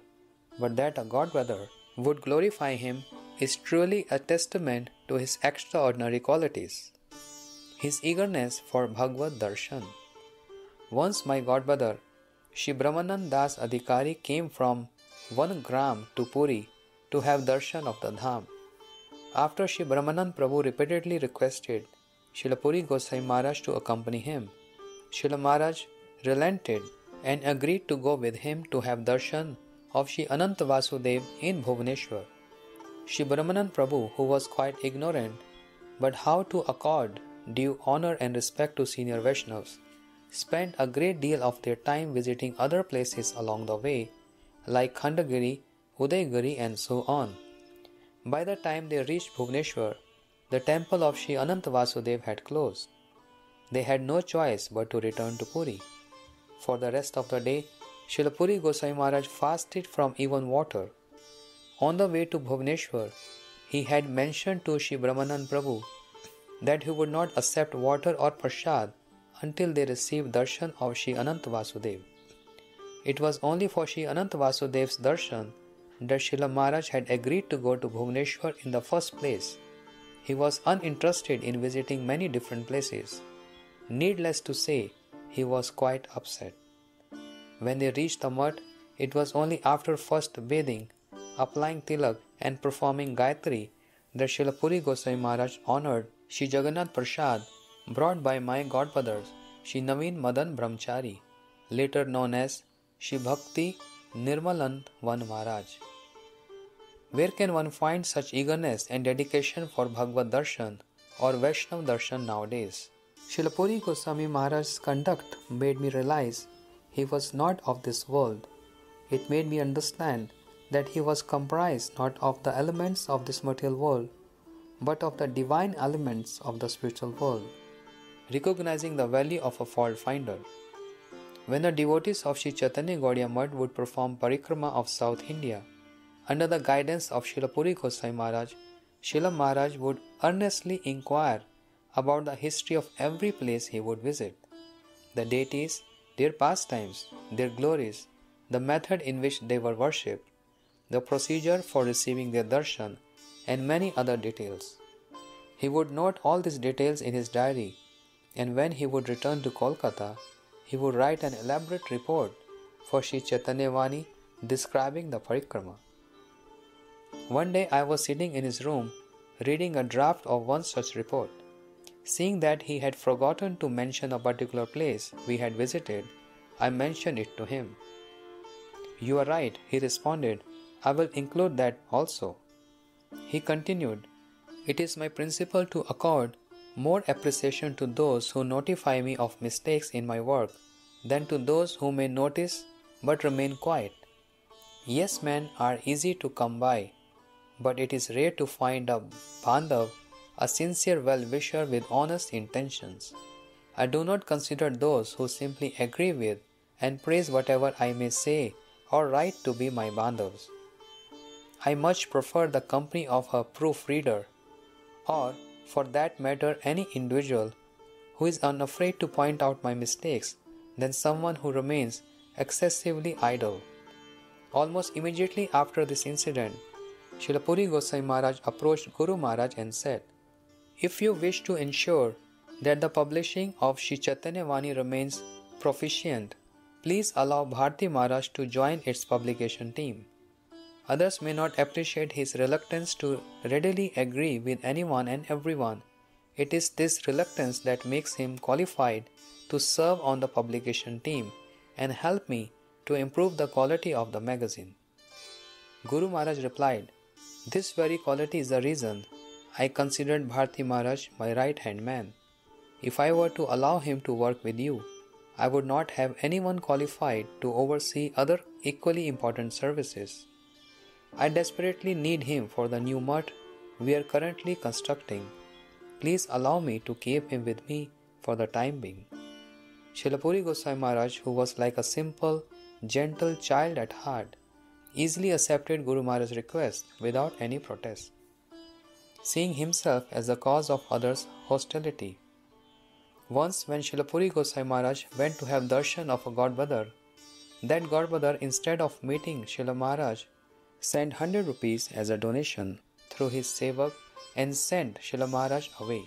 but that a godbrother would glorify him is truly a testament to his extraordinary qualities. His eagerness for Bhagavad Darshan. Once my godbrother, Shri Brahmanand Das Adhikari, came from 1 gram to Puri to have darshan of the Dham. After Shri Brahmanand Prabhu repeatedly requested Srila Puri Goswami Maharaj to accompany him, Srila Maharaj relented and agreed to go with him to have darshan of Shri Ananta Vasudev in Bhubaneswar. Shri Brahmanand Prabhu, who was quite ignorant but how to accord due honor and respect to senior Vaishnavas, spent a great deal of their time visiting other places along the way, like Khandagiri, Udaygiri, and so on. By the time they reached Bhubaneswar, the temple of Shri Ananta Vasudev had closed. They had no choice but to return to Puri. For the rest of the day, Srila Puri Goswami Maharaj fasted from even water. On the way to Bhubaneswar, he had mentioned to Shri Brahmanand Prabhu that he would not accept water or prasad until they received darshan of Shri Ananta Vasudev. It was only for Shri Ananta Vasudev's darshan that Srila Maharaj had agreed to go to Bhubaneswar in the first place. He was uninterested in visiting many different places. Needless to say, he was quite upset. When they reached the mutt, it was only after first bathing, applying tilak and performing Gayatri that Srila Puri Goswami Maharaj honored Shri Jagannath Prasad brought by my godbrothers Shri Naveen Madan Brahmachari, later known as Shri Bhakti Nirmalanand Van Maharaj. Where can one find such eagerness and dedication for Bhagavad Darshan or Vaishnav Darshan nowadays? Srila Puri Goswami Maharaj's conduct made me realize he was not of this world. It made me understand that he was comprised not of the elements of this material world, but of the divine elements of the spiritual world, recognizing the value of a fault finder. When the devotees of Sri Chaitanya Gaudiya Math would perform parikrama of South India, under the guidance of Srila Puri Goswami Maharaj, Srila Maharaj would earnestly inquire about the history of every place he would visit, the deities, their pastimes, their glories, the method in which they were worshipped, the procedure for receiving their darshan, and many other details. He would note all these details in his diary, and when he would return to Kolkata, he would write an elaborate report for Sri Chaitanya Vani describing the parikrama. One day I was sitting in his room reading a draft of one such report. Seeing that he had forgotten to mention a particular place we had visited, I mentioned it to him. "You are right," he responded. "I will include that also." He continued, "It is my principle to accord more appreciation to those who notify me of mistakes in my work than to those who may notice but remain quiet. Yes, men are easy to come by, but it is rare to find a bandhav, a sincere well-wisher with honest intentions. I do not consider those who simply agree with and praise whatever I may say or write to be my bandhavs. I much prefer the company of a proofreader, or, for that matter, any individual who is unafraid to point out my mistakes, than someone who remains excessively idle." Almost immediately after this incident, Srila Puri Goswami Maharaj approached Guru Maharaj and said, "If you wish to ensure that the publishing of Sri Chaitanya Vani remains proficient, please allow Bharti Maharaj to join its publication team. Others may not appreciate his reluctance to readily agree with anyone and everyone. It is this reluctance that makes him qualified to serve on the publication team and help me to improve the quality of the magazine." Guru Maharaj replied, "This very quality is the reason I considered Bharti Maharaj my right-hand man. If I were to allow him to work with you, I would not have anyone qualified to oversee other equally important services. I desperately need him for the new mutt we are currently constructing. Please allow me to keep him with me for the time being." Srila Puri Goswami Maharaj, who was like a simple, gentle child at heart, easily accepted Guru Maharaj's request without any protest, seeing himself as the cause of others' hostility. Once when Srila Puri Goswami Maharaj went to have darshan of a godbrother, that godbrother, instead of meeting Srila Maharaj, sent 100 rupees as a donation through his sevak and sent Srila Maharaj away.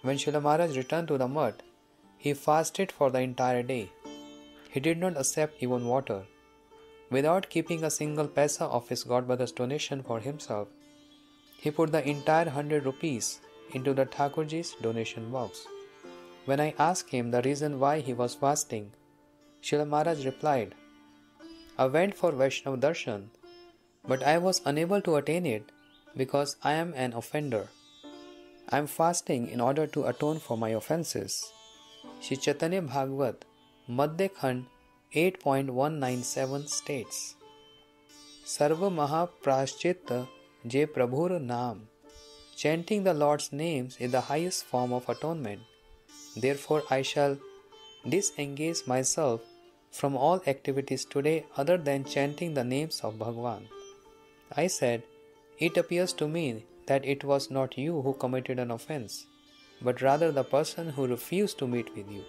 When Srila Maharaj returned to the mutt, he fasted for the entire day. He did not accept even water. Without keeping a single paisa of his godbrother's donation for himself, he put the entire 100 rupees into the Thakurji's donation box. When I asked him the reason why he was fasting, Srila Maharaj replied, "I went for Vaishnav Darshan, but I was unable to attain it because I am an offender. I am fasting in order to atone for my offenses." Shri Chaitanya Bhagavat, Madhya Khand 8.197 states, "Sarva Maha Prashchitta Je Prabhur Naam." Chanting the Lord's names is the highest form of atonement. Therefore, I shall disengage myself from all activities today other than chanting the names of Bhagavan. I said, "It appears to me that it was not you who committed an offense, but rather the person who refused to meet with you."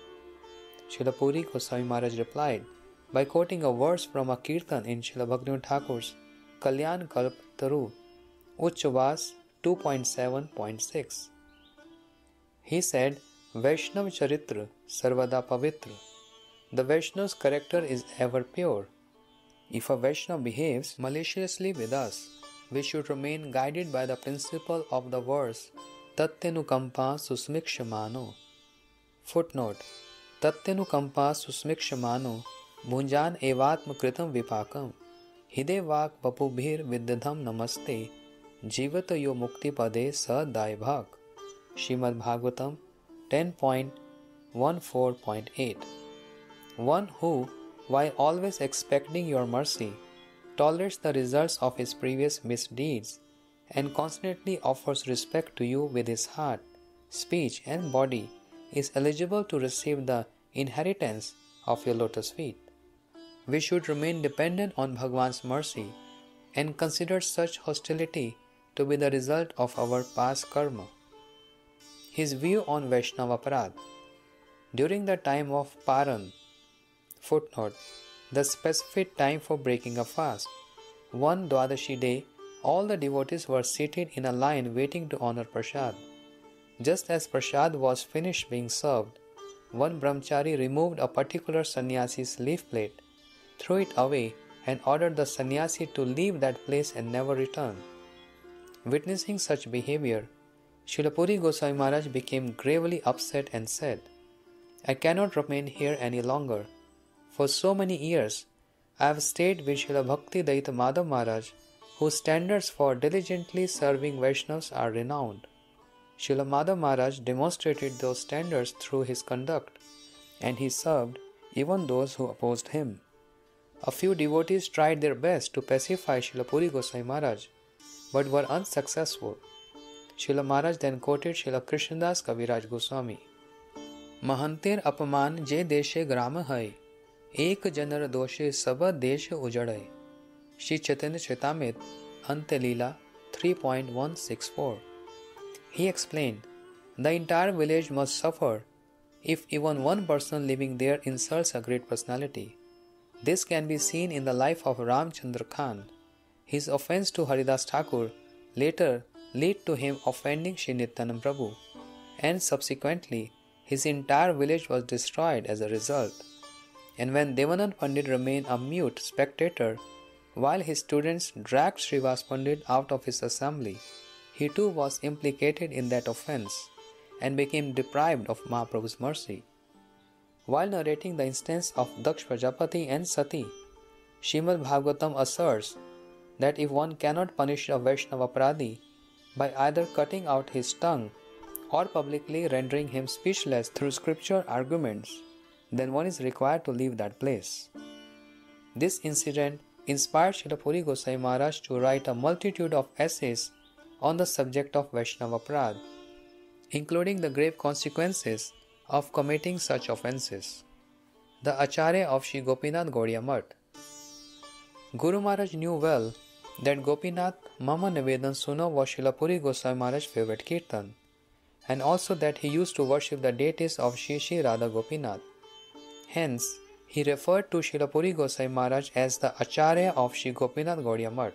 Srila Puri Goswami Maharaj replied by quoting a verse from a kirtan in Srila Bhaktivinoda Thakur's Kalyan Kalp Taru, Uchvas 2.7.6. He said, "Vaishnav Charitra Sarvada Pavitra." The Vaishnav's character is ever pure. If a Vaishnav behaves maliciously with us, we should remain guided by the principle of the verse Tatyanukampa susmikshamano. Footnote: Tatyanukampa susmikshamano Bhunjan evatma kritam vipakam Hide vak papubhir vidyadham namaste Jivata yo mukti pade sa daibhak. Srimad Bhagavatam 10.14.8. One who, while always expecting your mercy, tolerates the results of his previous misdeeds and constantly offers respect to you with his heart, speech, and body, is eligible to receive the inheritance of your lotus feet. We should remain dependent on Bhagwan's mercy and consider such hostility to be the result of our past karma. His view on Vaishnava Aparadh. During the time of Paran, footnote, the specific time for breaking a fast, one Dwadashi day, all the devotees were seated in a line waiting to honor Prasad. Just as Prasad was finished being served, one brahmachari removed a particular sannyasi's leaf plate, threw it away, and ordered the sannyasi to leave that place and never return. Witnessing such behavior, Srila Puri Goswami Maharaj became gravely upset and said, I cannot remain here any longer. For so many years, I have stayed with Srila Bhakti Daita Madhav Maharaj, whose standards for diligently serving Vaishnavas are renowned. Srila Madhav Maharaj demonstrated those standards through his conduct, and he served even those who opposed him. A few devotees tried their best to pacify Srila Puri Goswami Maharaj, but were unsuccessful. Srila Maharaj then quoted Srila Krishnadas Kaviraj Goswami. Mahantir apaman je deshe gram hai, ek janar doshe saba deshe ujadai. Shri Chaitanya Charitamrita, Ante Leela 3.164. He explained, the entire village must suffer if even one person living there insults a great personality. This can be seen in the life of Ramchandra Khan. His offense to Haridas Thakur later led to him offending Sri Nityananda Prabhu, and subsequently his entire village was destroyed as a result. And when Devanand Pandit remained a mute spectator while his students dragged Srivas Pandit out of his assembly, he too was implicated in that offense and became deprived of Mahaprabhu's mercy. While narrating the instance of Daksh Prajapati and Sati, Srimad Bhagavatam asserts that if one cannot punish a Vaishnava Aparadhi by either cutting out his tongue or publicly rendering him speechless through scripture arguments, then one is required to leave that place. This incident inspired Srila Puri Goswami Maharaj to write a multitude of essays on the subject of Vaishnava Aparadh, including the grave consequences of committing such offences. The Acharya of Sri Gopinath Gaudiya Math. Guru Maharaj knew well that Gopinath Mama Nivedan Suno was Srila Puri Goswami Maharaj's favorite kirtan, and also that he used to worship the deities of Shri Shri Radha Gopinath. Hence, he referred to Srila Puri Goswami Maharaj as the Acharya of Sri Gopinath Gaudiya Math.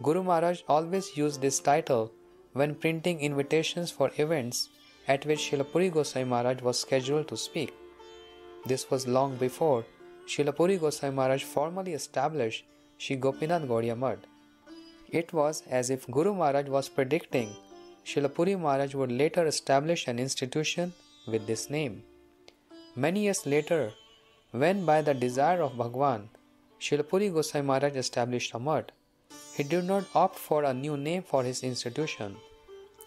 Guru Maharaj always used this title when printing invitations for events at which Srila Puri Goswami Maharaj was scheduled to speak. This was long before Srila Puri Goswami Maharaj formally established Sri Gopinath Gaudiya Math. It was as if Guru Maharaj was predicting Srila Puri Maharaj would later establish an institution with this name. Many years later, when by the desire of Bhagwan, Srila Puri Goswami Maharaj established a math, he did not opt for a new name for his institution.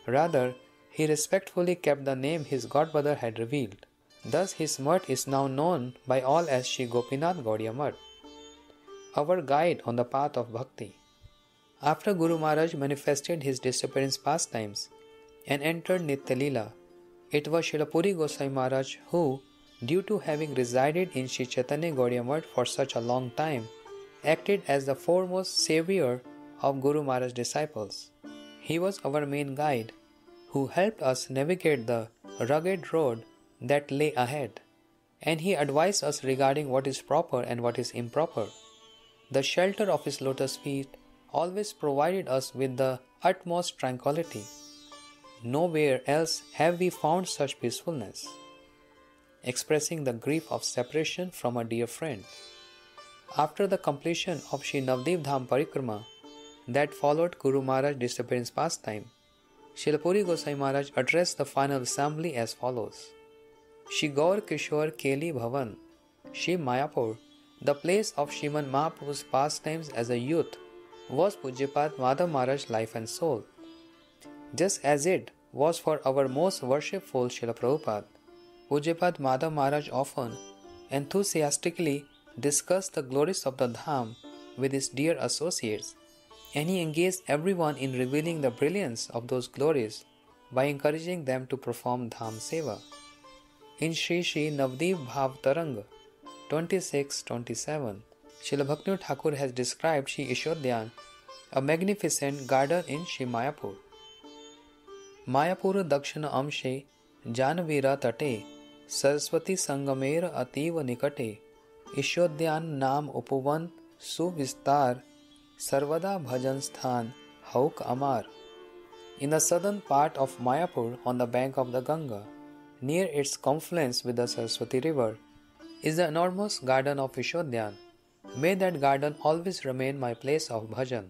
Rather, he respectfully kept the name his godmother had revealed. Thus, his math is now known by all as Sri Gopinath Gaudiya Math, our guide on the path of bhakti. After Guru Maharaj manifested his disappearance pastimes and entered Nitya Leela, it was Srila Puri Goswami Maharaj who, due to having resided in Sri Chaitanya Gaudiya Math for such a long time, acted as the foremost savior of Guru Maharaj's disciples. He was our main guide, who helped us navigate the rugged road that lay ahead, and he advised us regarding what is proper and what is improper. The shelter of his lotus feet always provided us with the utmost tranquility. Nowhere else have we found such peacefulness. Expressing the grief of separation from a dear friend. After the completion of Sri Navdeep Dham Parikrama, that followed Guru Maharaj's disappearance pastime, Srila Puri Gosai Maharaj addressed the final assembly as follows. Shri Gaur Kishore Keli Bhavan, Shri Mayapur, the place of Sriman Mahaprabhu's pastimes as a youth, was Pujyapat Madhav Maharaj's life and soul. Just as it was for our most worshipful Srila Prabhupada, Pujyapat Madhav Maharaj often enthusiastically discussed the glories of the Dham with his dear associates, and he engaged everyone in revealing the brilliance of those glories by encouraging them to perform Dham Seva. In Sri Sri Navdeep Bhav Tarang 26-27, Srila Bhaktivinoda Thakur has described Sri Ishodhyan, a magnificent garden in Sri Mayapur. Mayapur Dakshina Amshe Janvira Tate Saraswati Sangamera Ativa Nikate Ishodhyan Nam Upavan Suvistar Sarvada Bhajan Sthan Hauk Amar. In the southern part of Mayapur, on the bank of the Ganga, near its confluence with the Saraswati river, is the enormous garden of Ishodhyan. May that garden always remain my place of bhajan.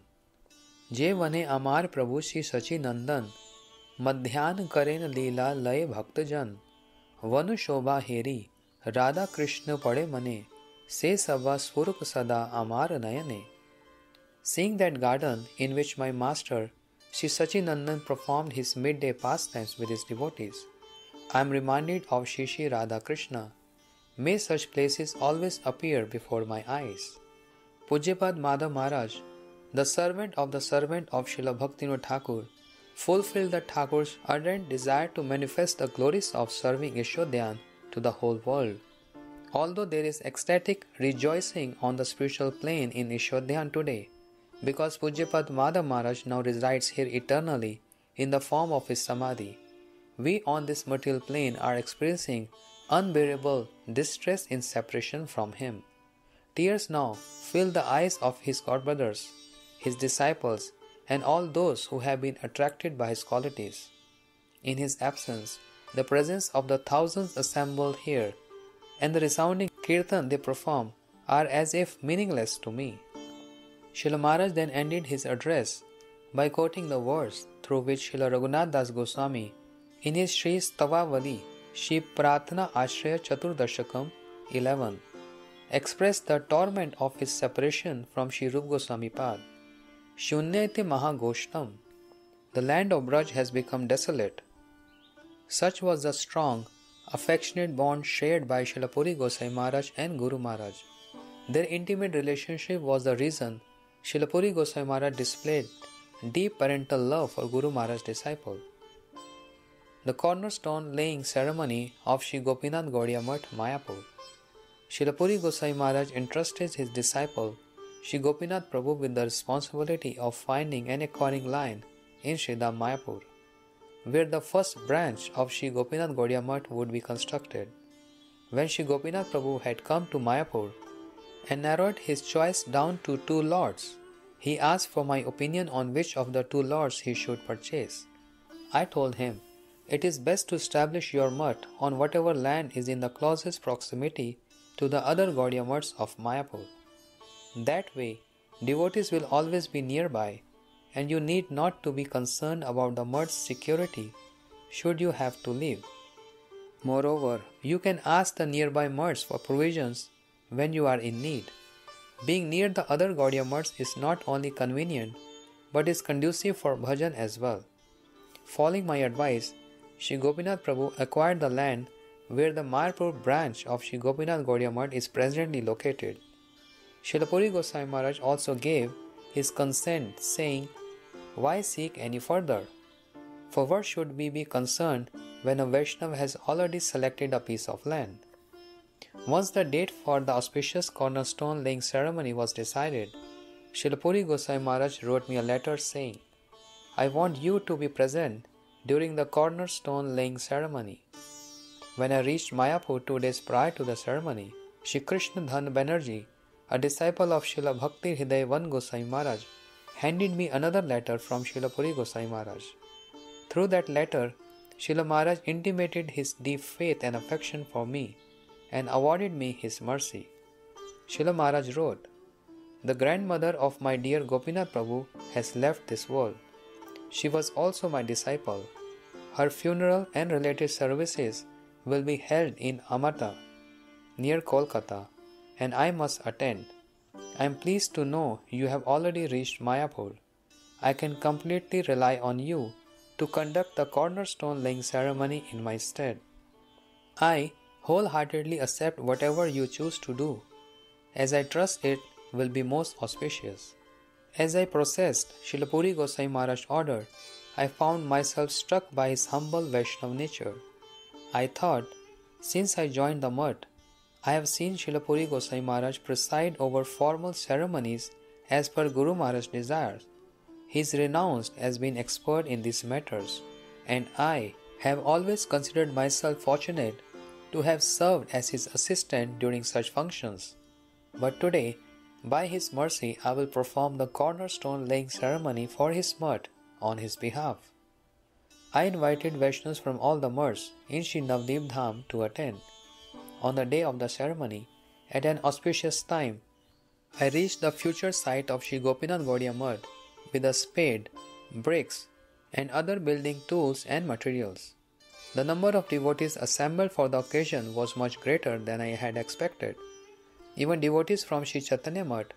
Je vane amar Prabhu Shri Sachi Nandan, Madhyan karen leela lay bhaktajan, Vanu shobha heri, Radha Krishna pade mane, Se sabha swarup sada amar nayane. Seeing that garden in which my master Shri Sachinandan performed his midday pastimes with his devotees, I am reminded of Shri Shri Radha Krishna. May such places always appear before my eyes. Pujyapat Madhav Maharaj, the servant of Srila Bhaktivinoda Thakur, fulfilled the Thakur's ardent desire to manifest the glories of serving Ishodhyan to the whole world. Although there is ecstatic rejoicing on the spiritual plane in Ishodhyan today, because Pujyapat Madhav Maharaj now resides here eternally in the form of his Samadhi, we on this material plane are experiencing unbearable distress in separation from him. Tears now fill the eyes of his godbrothers, his disciples, and all those who have been attracted by his qualities. In his absence, the presence of the thousands assembled here and the resounding kirtan they perform are as if meaningless to me. Srila Maharaj then ended his address by quoting the verse through which Srila Raghunath Das Goswami, in his Sri Stavavali, Shri Pratna Ashraya Chaturdashakam 11, expressed the torment of his separation from Shri Rup Goswami Pad. Shunyate Mahagoshtam, the land of Braj has become desolate. Such was the strong, affectionate bond shared by Srila Puri Gosai Maharaj and Guru Maharaj. Their intimate relationship was the reason Srila Puri Gosai Maharaj displayed deep parental love for Guru Maharaj's disciple. The cornerstone laying ceremony of Sri Gopinath Gaudiya Math, Mayapur. Srila Puri Gosai Maharaj entrusted his disciple Sri Gopinath Prabhu with the responsibility of finding and acquiring land in Sridham Mayapur, where the first branch of Sri Gopinath Gaudiya Math would be constructed. When Sri Gopinath Prabhu had come to Mayapur and narrowed his choice down to 2 lots, he asked for my opinion on which of the 2 lots he should purchase. I told him, it is best to establish your math on whatever land is in the closest proximity to the other Gaudiya Maths of Mayapur. That way, devotees will always be nearby, and you need not to be concerned about the math's security should you have to leave. Moreover, you can ask the nearby maths for provisions when you are in need. Being near the other Gaudiya Maths is not only convenient, but is conducive for bhajan as well. Following my advice, Sri Gopinath Prabhu acquired the land where the Mayapur branch of Sri Gopinath Gaudiya Math is presently located. Srila Puri Gosai Maharaj also gave his consent, saying, "Why seek any further? For what should we be concerned when a Vaishnava has already selected a piece of land?" Once the date for the auspicious cornerstone laying ceremony was decided, Srila Puri Gosai Maharaj wrote me a letter saying, "I want you to be present during the cornerstone laying ceremony." When I reached Mayapur 2 days prior to the ceremony, Shri Krishna Dhan Banerjee, a disciple of Srila Bhakti Hriday Van Gosai Maharaj, handed me another letter from Srila Puri Gosai Maharaj. Through that letter, Srila Maharaj intimated his deep faith and affection for me and awarded me his mercy. Srila Maharaj wrote, The grandmother of my dear Gopinath Prabhu has left this world. She was also my disciple. Her funeral and related services will be held in Amata, near Kolkata, and I must attend. I am pleased to know you have already reached Mayapur. I can completely rely on you to conduct the cornerstone laying ceremony in my stead. I wholeheartedly accept whatever you choose to do, as I trust it will be most auspicious. As I processed Srila Puri Gosai Maharaj's order, I found myself struck by his humble Vaishnav nature. I thought, since I joined the mutt, I have seen Srila Puri Gosai Maharaj preside over formal ceremonies as per Guru Maharaj's desires. He is renounced as being expert in these matters, and I have always considered myself fortunate to have served as his assistant during such functions. But today, by his mercy, I will perform the cornerstone laying ceremony for his mutt on his behalf. I invited Vaishnavas from all the mutts in Sri Navdeep Dham to attend. On the day of the ceremony, at an auspicious time, I reached the future site of Sri Gopinath Gaudiya Mutt with a spade, bricks, and other building tools and materials. The number of devotees assembled for the occasion was much greater than I had expected. Even devotees from Sri Chaitanya Mutt,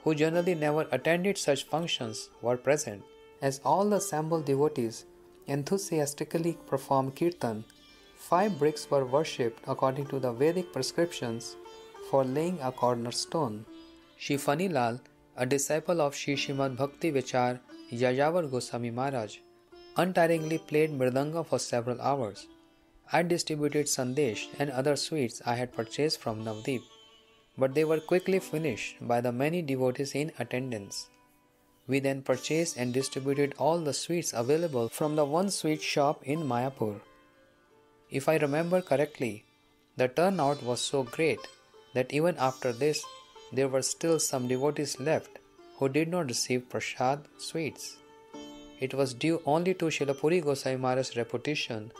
who generally never attended such functions, were present. As all the assembled devotees enthusiastically performed kirtan, 5 bricks were worshipped according to the Vedic prescriptions for laying a cornerstone. Shri Fani Lal, a disciple of Shri Srimad Bhakti Vichar Yajavar Goswami Maharaj, untiringly played mridanga for several hours. I distributed sandesh and other sweets I had purchased from Navdeep, but they were quickly finished by the many devotees in attendance. We then purchased and distributed all the sweets available from the one sweet shop in Mayapur. If I remember correctly, the turnout was so great that even after this, there were still some devotees left who did not receive prasad sweets. It was due only to Srila Puri Gosai Maharaj's reputation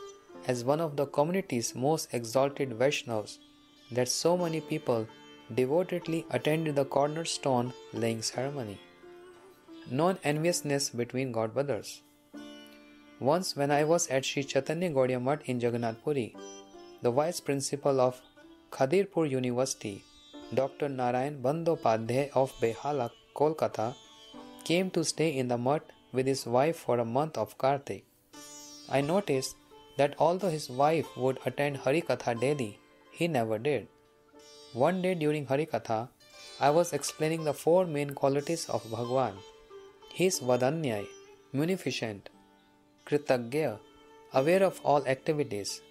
as one of the community's most exalted Vaishnavas that so many people devotedly attended the cornerstone laying ceremony. Non-enviousness between godbrothers. Once when I was at Sri Chaitanya Gaudiya Mutt in Jagannath Puri, the vice principal of Khadirpur University, Dr. Narayan Bandyopadhyay of Behala, Kolkata, came to stay in the mutt with his wife for a month of Kartik. I noticed that although his wife would attend Harikatha daily, he never did. One day during Harikatha, I was explaining the 4 main qualities of Bhagwan. He is Vadanyay, munificent; Kritagya, aware of all activities;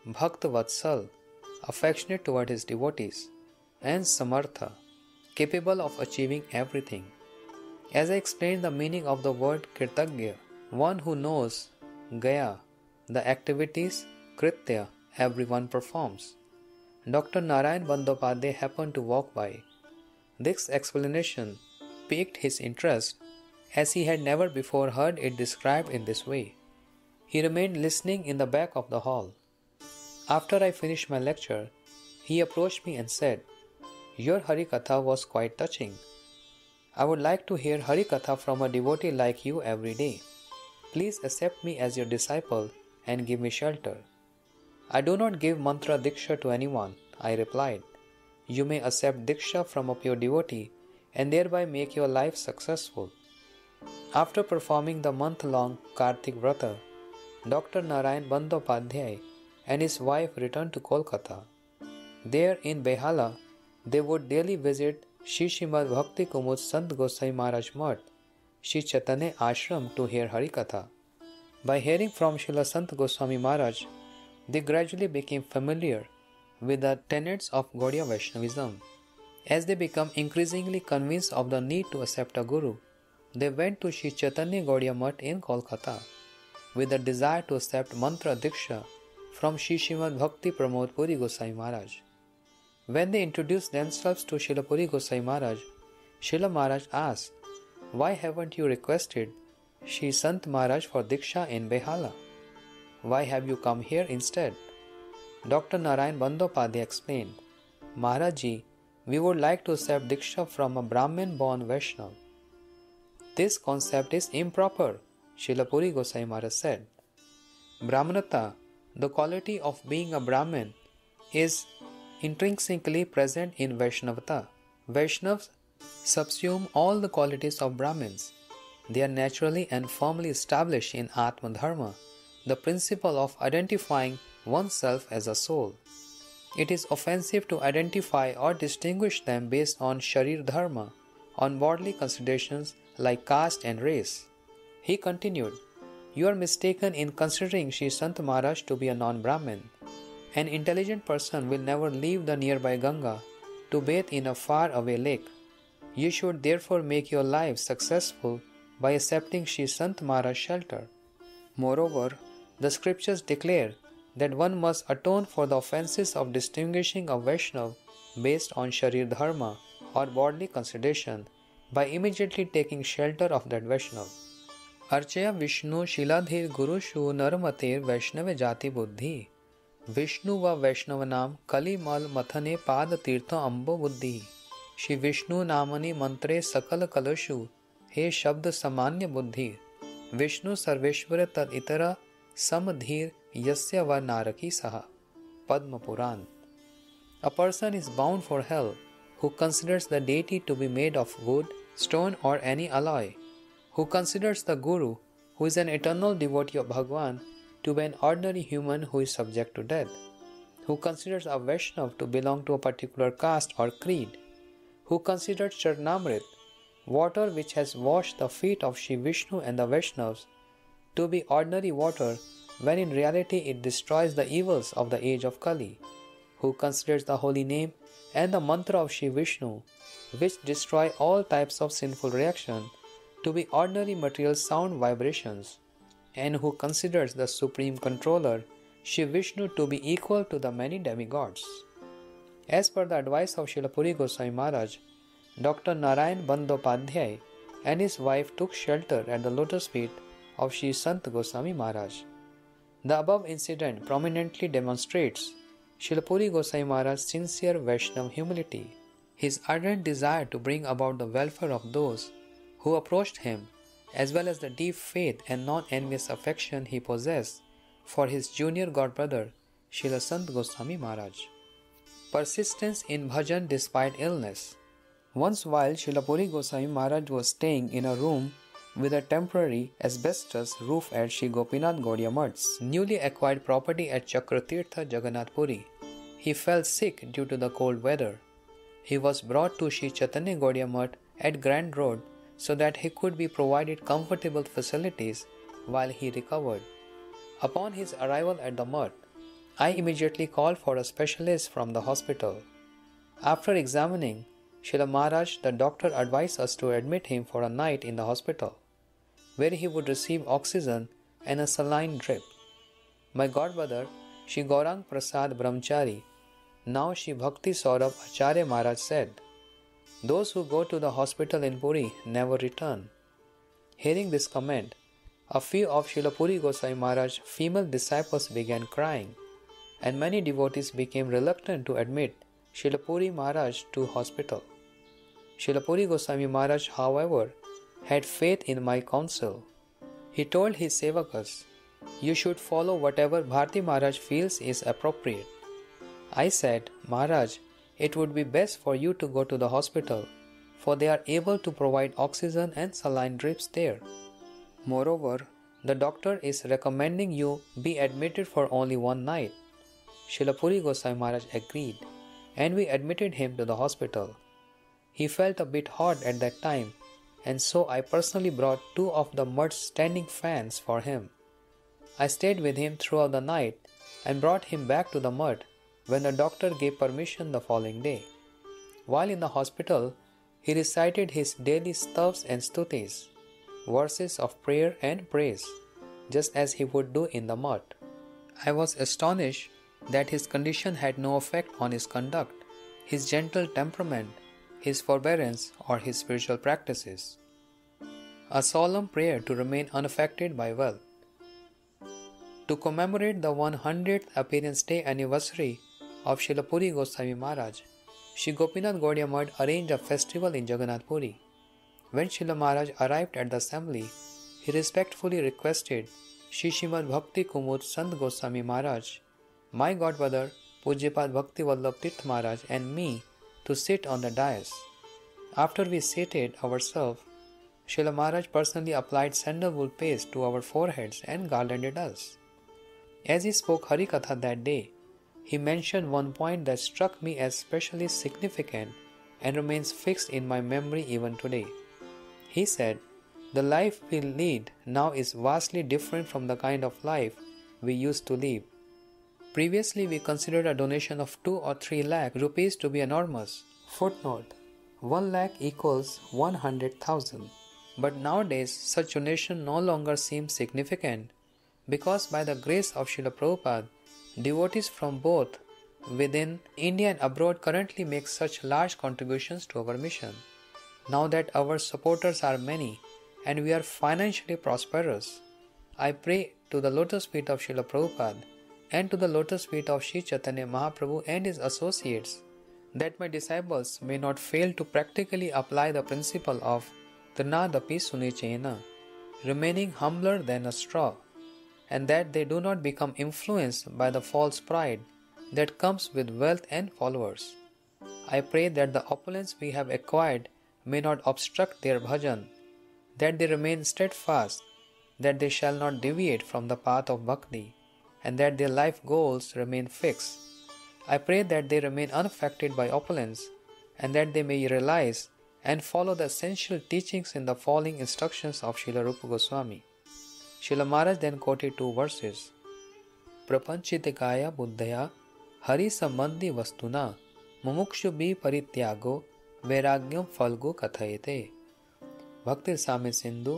Bhakt Vatsal, affectionate toward his devotees; and Samartha, capable of achieving everything. As I explained the meaning of the word Kritagya, one who knows Gaya, the activities, Kritya, everyone performs, Dr. Narayan Bandyopadhyay happened to walk by. This explanation piqued his interest, as he had never before heard it described in this way. He remained listening in the back of the hall. After I finished my lecture, he approached me and said, "Your Harikatha was quite touching. I would like to hear Harikatha from a devotee like you every day. Please accept me as your disciple and give me shelter." "I do not give mantra diksha to anyone," I replied. "You may accept diksha from a pure devotee and thereby make your life successful." After performing the month-long Kartik Vrata, Dr. Narayan Bandyopadhyay and his wife returned to Kolkata. There in Behala, they would daily visit Shri Srimad Bhakti Kumud Sant Gosai Maharaj Mutt, Shri Chaitanya Ashram to hear Harikatha. By hearing from Srila Sant Goswami Maharaj, they gradually became familiar with the tenets of Gaudiya Vaishnavism. As they become increasingly convinced of the need to accept a guru, they went to Sri Chaitanya Gaudiya Mutt in Kolkata with a desire to accept mantra diksha from Sri Srimad Bhakti Pramod Puri Gosai Maharaj. When they introduced themselves to Srila Puri Gosai Maharaj, Srila Maharaj asked, "Why haven't you requested Sri Sant Maharaj for diksha in Behala? Why have you come here instead?" Dr. Narayan Bandyopadhyay explained, "Maharaj ji, we would like to accept Diksha from a Brahmin-born Vaishnav. This concept is improper, Srila Puri Gosai Maharaj said. Brahmanata, the quality of being a Brahmin, is intrinsically present in Vaishnavata. Vaishnavas subsume all the qualities of Brahmins. They are naturally and firmly established in Atma Dharma, the principle of identifying oneself as a soul. It is offensive to identify or distinguish them based on Sharir Dharma, on bodily considerations like caste and race. He continued, "You are mistaken in considering Sri Sant Maharaj to be a non-Brahmin. An intelligent person will never leave the nearby Ganga to bathe in a far-away lake. You should therefore make your life successful by accepting Sri Sant Maharaj's shelter. Moreover, the scriptures declare that one must atone for the offenses of distinguishing a Vaishnav based on Sharir Dharma or bodily consideration by immediately taking shelter of that Vaishnav. Archaya Vishnu Shiladhir Gurushu Narmater Vaishnava Jati Buddhi Vishnu va Vaishnavanam Kali Mal Mathane Pad Tirtha Ambo Buddhi Shri Vishnu Namani Mantre Sakal Kalashu He Shabd Samanya Buddhi Vishnu Sarveshwara Tad Itara Samadhir Yasya va Naraki Saha. Padma Puran. A person is bound for hell who considers the deity to be made of wood, stone or any alloy, who considers the Guru, who is an eternal devotee of Bhagwan, to be an ordinary human who is subject to death, who considers a Vaishnav to belong to a particular caste or creed, who considers Charnamrit, water which has washed the feet of Shri Vishnu and the Vaishnavas, to be ordinary water, when in reality it destroys the evils of the age of Kali, who considers the holy name and the mantra of Shri Vishnu, which destroy all types of sinful reaction, to be ordinary material sound vibrations, and who considers the Supreme Controller, Shri Vishnu, to be equal to the many demigods. As per the advice of Srila Puri Goswami Maharaj, Dr. Narayan Bandyopadhyay and his wife took shelter at the lotus feet of Sri Sant Goswami Maharaj. The above incident prominently demonstrates Srila Puri Goswami Maharaj's sincere Vaishnava humility, his ardent desire to bring about the welfare of those who approached him, as well as the deep faith and non-envious affection he possessed for his junior godbrother, Srila Sant Goswami Maharaj. Persistence in bhajan despite illness. Once while Srila Puri Goswami Maharaj was staying in a room with a temporary asbestos roof at Sri Gopinath Gaudiya Math's newly acquired property at Chakratirtha Jagannath Puri, he fell sick due to the cold weather. He was brought to Sri Chaitanya Gaudiya Math at Grand Road so that he could be provided comfortable facilities while he recovered. Upon his arrival at the Math, I immediately called for a specialist from the hospital. After examining Srila Maharaj, the doctor advised us to admit him for a night in the hospital, where he would receive oxygen and a saline drip. My godbrother, Shri Gaurang Prasad Brahmachari, now Shri Bhakti Saurabh Acharya Maharaj, said, "Those who go to the hospital in Puri never return." Hearing this comment, a few of Srila Puri Goswami Maharaj's female disciples began crying, and many devotees became reluctant to admit Srila Puri Maharaj to hospital. Srila Puri Goswami Maharaj, however, had faith in my counsel. He told his sevakas, "You should follow whatever Bharti Maharaj feels is appropriate." I said, "Maharaj, it would be best for you to go to the hospital, for they are able to provide oxygen and saline drips there. Moreover, the doctor is recommending you be admitted for only one night." Srila Puri Goswami Maharaj agreed, and we admitted him to the hospital. He felt a bit hot at that time, and so I personally brought 2 of the Math's standing fans for him. I stayed with him throughout the night and brought him back to the Math when the doctor gave permission the following day. While in the hospital, he recited his daily stavs and stutis, verses of prayer and praise, just as he would do in the Math. I was astonished that his condition had no effect on his conduct, his gentle temperament, his forbearance, or his spiritual practices. A solemn prayer to remain unaffected by wealth. To commemorate the 100th appearance day anniversary of Srila Puri Goswami Maharaj, Shri Gopinath Gaudiya Math arranged a festival in Jagannath Puri. When Srila Maharaj arrived at the assembly, he respectfully requested Shri Srimad Bhakti Kumud Sant Goswami Maharaj, my godbrother Pujyapad Bhakti Vallabh Tirth Maharaj and me to sit on the dais. After we seated ourselves, Srila Maharaj personally applied sandalwood paste to our foreheads and garlanded us. As he spoke Hari Katha that day, he mentioned one point that struck me as especially significant and remains fixed in my memory even today. He said, "The life we lead now is vastly different from the kind of life we used to live. Previously, we considered a donation of 2 or 3 lakh rupees to be enormous. Footnote: 1 lakh equals 100,000. But nowadays, such donation no longer seems significant because by the grace of Srila Prabhupada, devotees from both within India and abroad currently make such large contributions to our mission. Now that our supporters are many and we are financially prosperous, I pray to the lotus feet of Srila Prabhupada and to the lotus feet of Sri Chaitanya Mahaprabhu and his associates that my disciples may not fail to practically apply the principle of Trinadapi Sunichena, remaining humbler than a straw, and that they do not become influenced by the false pride that comes with wealth and followers. I pray that the opulence we have acquired may not obstruct their bhajan, that they remain steadfast, that they shall not deviate from the path of bhakti, and that their life goals remain fixed. I pray that they remain unaffected by opulence, and that they may realize and follow the essential teachings in the following instructions of Srila Rupa Goswami." Srila Maharaj then quoted 2 verses. Prapanchitikaya buddhaya hari sambandhi vastuna mumukshu bi parityago vairagyam falgu kathayate. Bhakti Rasamrita Sindhu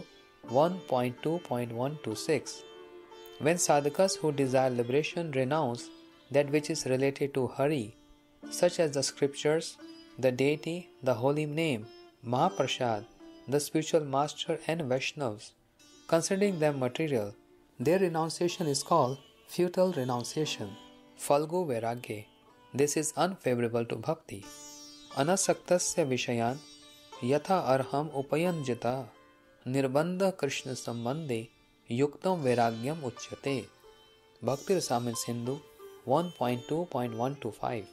1.2.126. When sadhakas who desire liberation renounce that which is related to Hari, such as the scriptures, the deity, the holy name, Mahaprasad, the spiritual master and Vaishnavas, considering them material, their renunciation is called futile renunciation, Falgu Vairagya. This is unfavorable to bhakti. Anasaktasya Vishayan Yatha Arham Upayanjita Nirbandha Krishna Sambandhe Yuktam Vairagyam Uchyate. Bhakti Rasamrita Sindhu 1.2.125.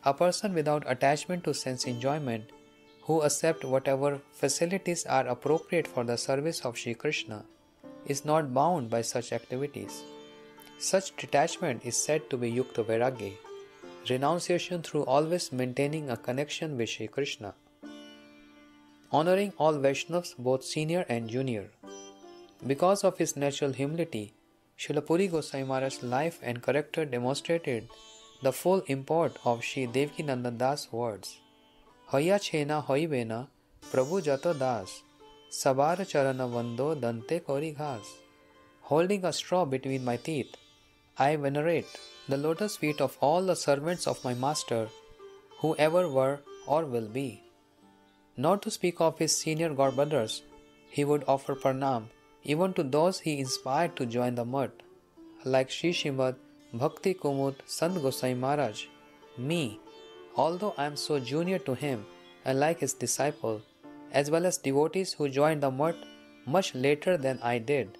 A person without attachment to sense enjoyment, who accept whatever facilities are appropriate for the service of Sri Krishna, is not bound by such activities. Such detachment is said to be Yukta Vairagya, renunciation through always maintaining a connection with Sri Krishna. Honoring all Vaishnavas, both senior and junior. Because of his natural humility, Srila Puri Goswami Maharaj's life and character demonstrated the full import of Sri Devkinandan Das' words. Haya chena hoibena Prabhu jato das Sabar charana vando dante kori ghas. Holding a straw between my teeth, I venerate the lotus feet of all the servants of my master, who ever were or will be. Not to speak of his senior godbrothers, he would offer pranam even to those he inspired to join the mud, like Sri Srimad Bhakti Kumud Sant Goswami Maharaj. Me, although I am so junior to him and like his disciple, as well as devotees who joined the mud much later than I did,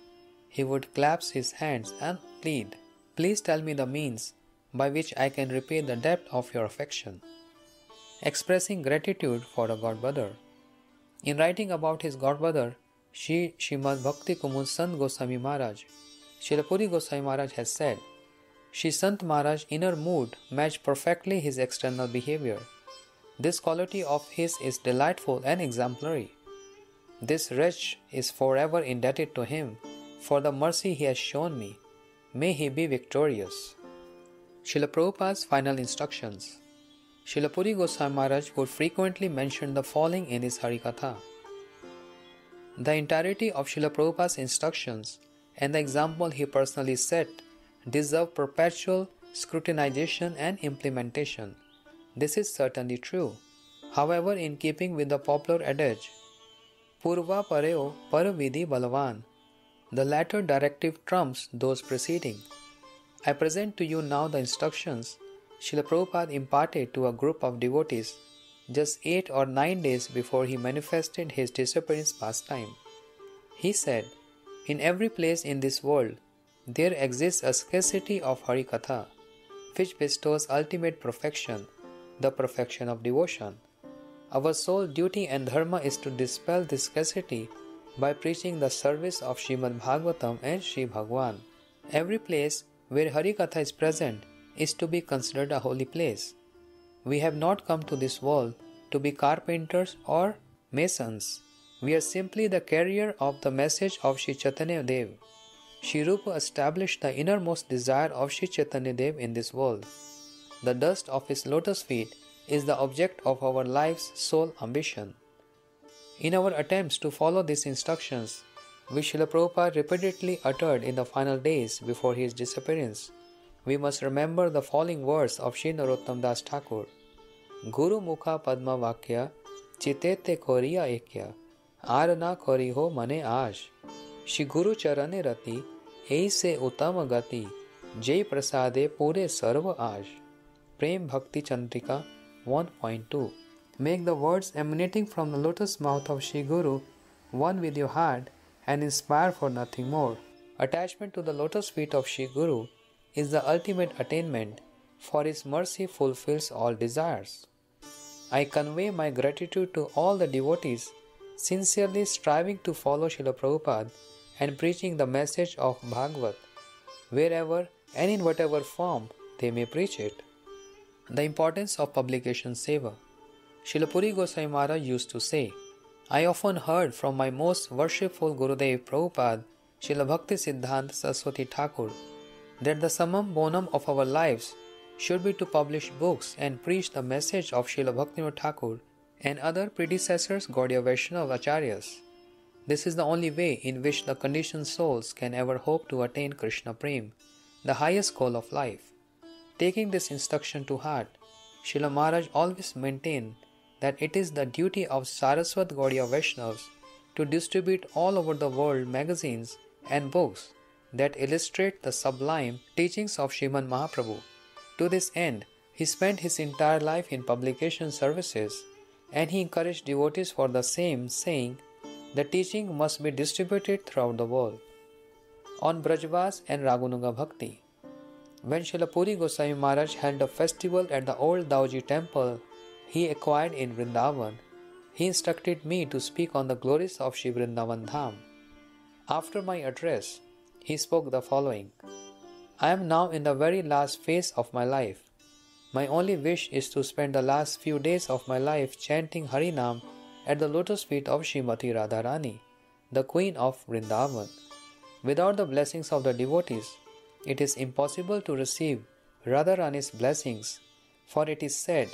he would clasp his hands and plead, "Please tell me the means by which I can repay the debt of your affection," expressing gratitude for a godbrother. In writing about his godbrother, Sri Srimad Bhakti Kumud Sant Goswami Maharaj, Srila Puri Goswami Maharaj has said, Sri Sant Maharaj's inner mood matched perfectly his external behavior. This quality of his is delightful and exemplary. This wretch is forever indebted to him for the mercy he has shown me. May he be victorious. Srila Prabhupada's final instructions. Srila Puri Goswami Maharaj would frequently mention the following in his Harikatha. The entirety of Srila Prabhupada's instructions and the example he personally set deserve perpetual scrutinization and implementation. This is certainly true. However, in keeping with the popular adage, Purva Pareo Paravidhi Balavan, the latter directive trumps those preceding. I present to you now the instructions Srila Prabhupada imparted to a group of devotees just 8 or 9 days before he manifested his disappearance pastime. He said, "In every place in this world, there exists a scarcity of Harikatha, which bestows ultimate perfection, the perfection of devotion. Our sole duty and dharma is to dispel this scarcity by preaching the service of Srimad Bhagavatam and Sri Bhagwan. Every place where Harikatha is present is to be considered a holy place. We have not come to this world to be carpenters or masons. We are simply the carrier of the message of Sri Chaitanya Dev. Sri Rupa established the innermost desire of Sri Chaitanya Dev in this world. The dust of his lotus feet is the object of our life's sole ambition." In our attempts to follow these instructions, which Srila Prabhupada repeatedly uttered in the final days before his disappearance, we must remember the following words of Sri Narottam Das Thakur: "Guru Mukha Padma Vakya Chitete Koriya Ekya Arana Koriho Mane Ash Shri Guru Charane Rati Eise Utama Gati Jai Prasade Pure Sarva Ash." Prem Bhakti Chandrika 1.2. Make the words emanating from the lotus mouth of Shri Guru one with your heart and inspire for nothing more. Attachment to the lotus feet of Shri Guru is the ultimate attainment, for his mercy fulfills all desires. I convey my gratitude to all the devotees sincerely striving to follow Srila Prabhupada and preaching the message of Bhagavat, wherever and in whatever form they may preach it. The importance of publication seva. Srila Puri Goswami Maharaj used to say, "I often heard from my most worshipful Gurudev Prabhupada, Srila Bhakti Siddhanta Saraswati Thakur, that the summum bonum of our lives should be to publish books and preach the message of Srila Bhaktivinoda Thakur and other predecessors Gaudiya Vaishnava Acharyas. This is the only way in which the conditioned souls can ever hope to attain Krishna Prem, the highest goal of life." Taking this instruction to heart, Srila Maharaj always maintained that it is the duty of Saraswat Gaudiya Vaishnavas to distribute all over the world magazines and books that illustrate the sublime teachings of Sriman Mahaprabhu. To this end, he spent his entire life in publication services, and he encouraged devotees for the same, saying, "The teaching must be distributed throughout the world." On Brajvas and Raghunuga Bhakti. When Srila Puri Goswami Maharaj held a festival at the old Dauji temple he acquired in Vrindavan, he instructed me to speak on the glories of Shri Vrindavan Dham. After my address, he spoke the following: "I am now in the very last phase of my life. My only wish is to spend the last few days of my life chanting Harinam at the lotus feet of Srimati Radharani, the Queen of Vrindavan. Without the blessings of the devotees, it is impossible to receive Radharani's blessings, for it is said,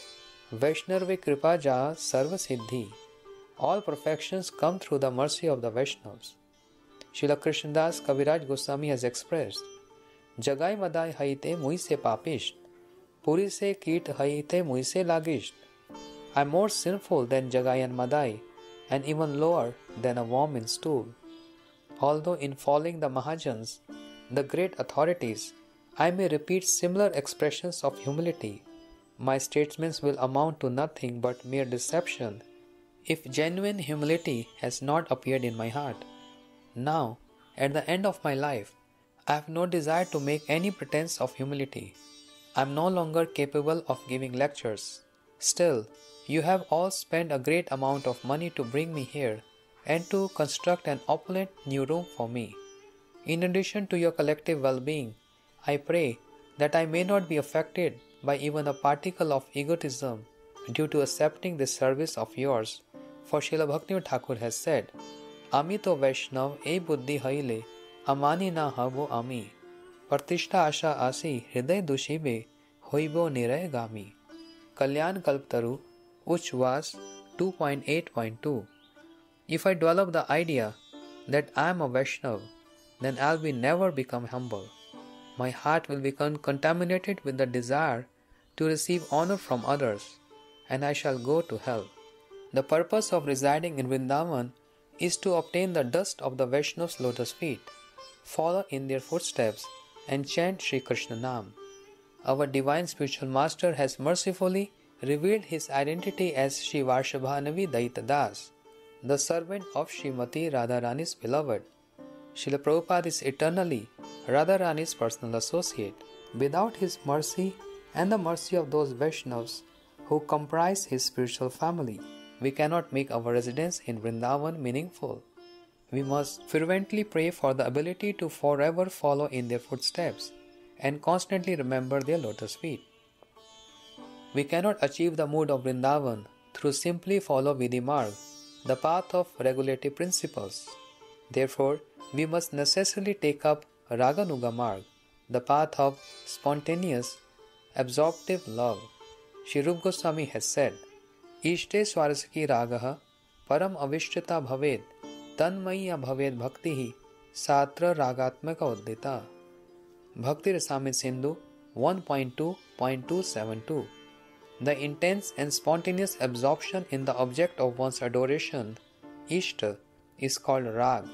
Vaishnava Kripa Jaha Sarva Siddhi. All perfections come through the mercy of the Vaishnavas." Srila Krishnadas Kaviraj Goswami has expressed, "Jagai Madai Haite Muise Papisht, Puri se Kit Haite Muise Lagisht. I am more sinful than Jagai and Madai, and even lower than a worm in stool. Although in following the Mahajans, the great authorities, I may repeat similar expressions of humility, my statements will amount to nothing but mere deception if genuine humility has not appeared in my heart. Now, at the end of my life, I have no desire to make any pretense of humility. I am no longer capable of giving lectures. Still, you have all spent a great amount of money to bring me here and to construct an opulent new room for me. In addition to your collective well-being, I pray that I may not be affected by even a particle of egotism due to accepting this service of yours, for Srila Bhaktivinoda Thakur has said, Amito Vaishnav e buddhi haile, amani na havo ami, Pratishtha asha asi hriday dushibe, hoibo niray gami. Kalyan Kalptaru, Uchvas 2.8.2. If I develop the idea that I am a Vaishnav, then I will never become humble. My heart will become contaminated with the desire to receive honor from others, and I shall go to hell. The purpose of residing in Vrindavan is to obtain the dust of the Vaishnav's lotus feet, follow in their footsteps, and chant Sri Krishna Nam. our divine spiritual master has mercifully revealed his identity as Shri Varshabhanavi Daita Das, the servant of Srimati Radharani's beloved. Srila Prabhupada is eternally Radharani's personal associate. Without his mercy and the mercy of those Vaishnavas who comprise his spiritual family, we cannot make our residence in Vrindavan meaningful. We must fervently pray for the ability to forever follow in their footsteps and constantly remember their lotus feet. We cannot achieve the mood of Vrindavan through simply follow Vidhi Marg, the path of regulative principles. Therefore, we must necessarily take up Raganuga Marg, the path of spontaneous, absorptive love. Shri Rupa Goswami has said, Ishte Swarasaki Ragaha Param Avishtita Bhaved Tanmaya Bhaved Bhaktihi Satra Ragatmaka Uddita. Bhakti Rasamrita Sindhu 1.2.272. The intense and spontaneous absorption in the object of one's adoration, Ishta, is called Rag.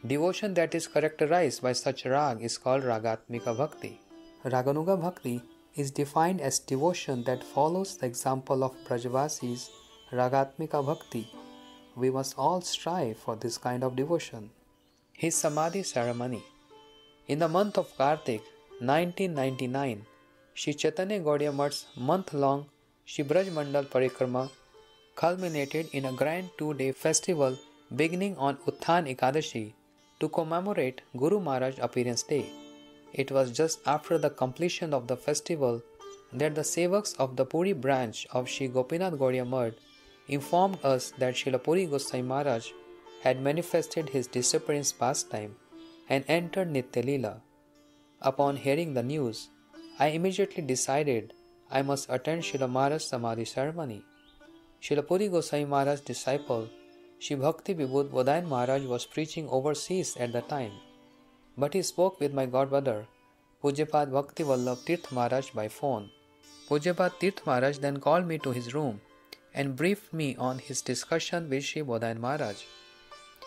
Devotion that is characterized by such Rag is called Ragatmika Bhakti. Raganuga Bhakti is defined as devotion that follows the example of Brajavasis' Ragatmika Bhakti. We must all strive for this kind of devotion. His Samadhi ceremony. In the month of Kartik, 1999, Shri Chaitanya Gaudiya Math's month-long Shri Braj Mandal Parikrama culminated in a grand 2-day festival beginning on Utthan Ekadashi to commemorate Guru Maharaj Appearance Day. It was just after the completion of the festival that the Sevaks of the Puri branch of Shri Gopinath Gaudiya Math informed us that Srila Puri Goswami Maharaj had manifested his disappearance pastime and entered Nitya Leela. Upon hearing the news, I immediately decided I must attend Srila Maharaj's Samadhi ceremony. Srila Puri Goswami Maharaj's disciple, Shri Bhakti Vibhud Bodhayan Maharaj was preaching overseas at the time, but he spoke with my godbrother, Pujyapad Bhakti Vallabh Tirth Maharaj by phone. Pujyapad Tirth Maharaj then called me to his room and briefed me on his discussion with Shri Bodhayan Maharaj.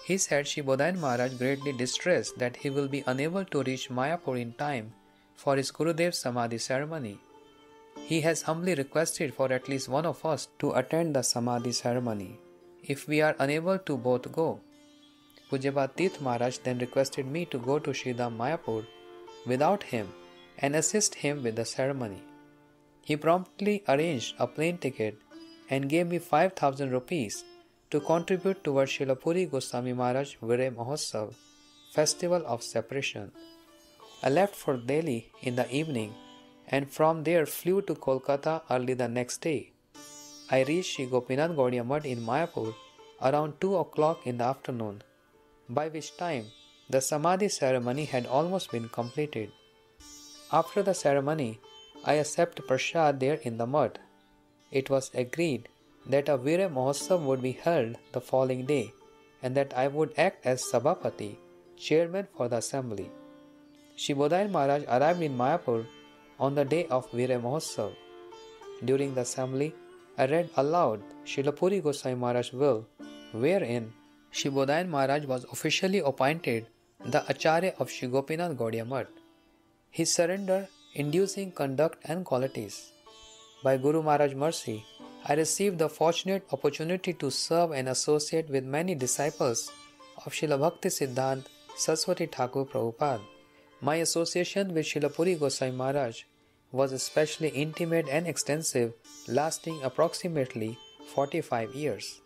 He said Shri Bodhayan Maharaj greatly distressed that he will be unable to reach Mayapur in time for his Gurudev's Samadhi ceremony. He has humbly requested for at least one of us to attend the Samadhi ceremony, if we are unable to both go. Pujyapad Tirth Maharaj then requested me to go to Sridham Mayapur without him and assist him with the ceremony. He promptly arranged a plane ticket and gave me 5,000 rupees to contribute towards Srila Puri Goswami Maharaj Viray Mahotsav, Festival of Separation. I left for Delhi in the evening and from there flew to Kolkata early the next day. I reached Shri Gopinath Gaudiya Math in Mayapur around 2 o'clock in the afternoon, by which time the Samadhi ceremony had almost been completed. After the ceremony, I accepted prasad there in the mud. It was agreed that a Viray Mahotsav would be held the following day and that I would act as Sabhapati, chairman for the assembly. Shri Bodhayan Maharaj arrived in Mayapur on the day of Viray Mahotsav. During the assembly, I read aloud Srila Puri Goswami Maharaj's will, wherein Shri Bodhayan Maharaj was officially appointed the Acharya of Shri Gopinath Gaudiya Math. His surrender, inducing conduct and qualities. By Guru Maharaj's mercy, I received the fortunate opportunity to serve and associate with many disciples of Srila Bhakti Siddhanta Saraswati Thakur Prabhupada. My association with Srila Puri Goswami Maharaj was especially intimate and extensive, lasting approximately 45 years.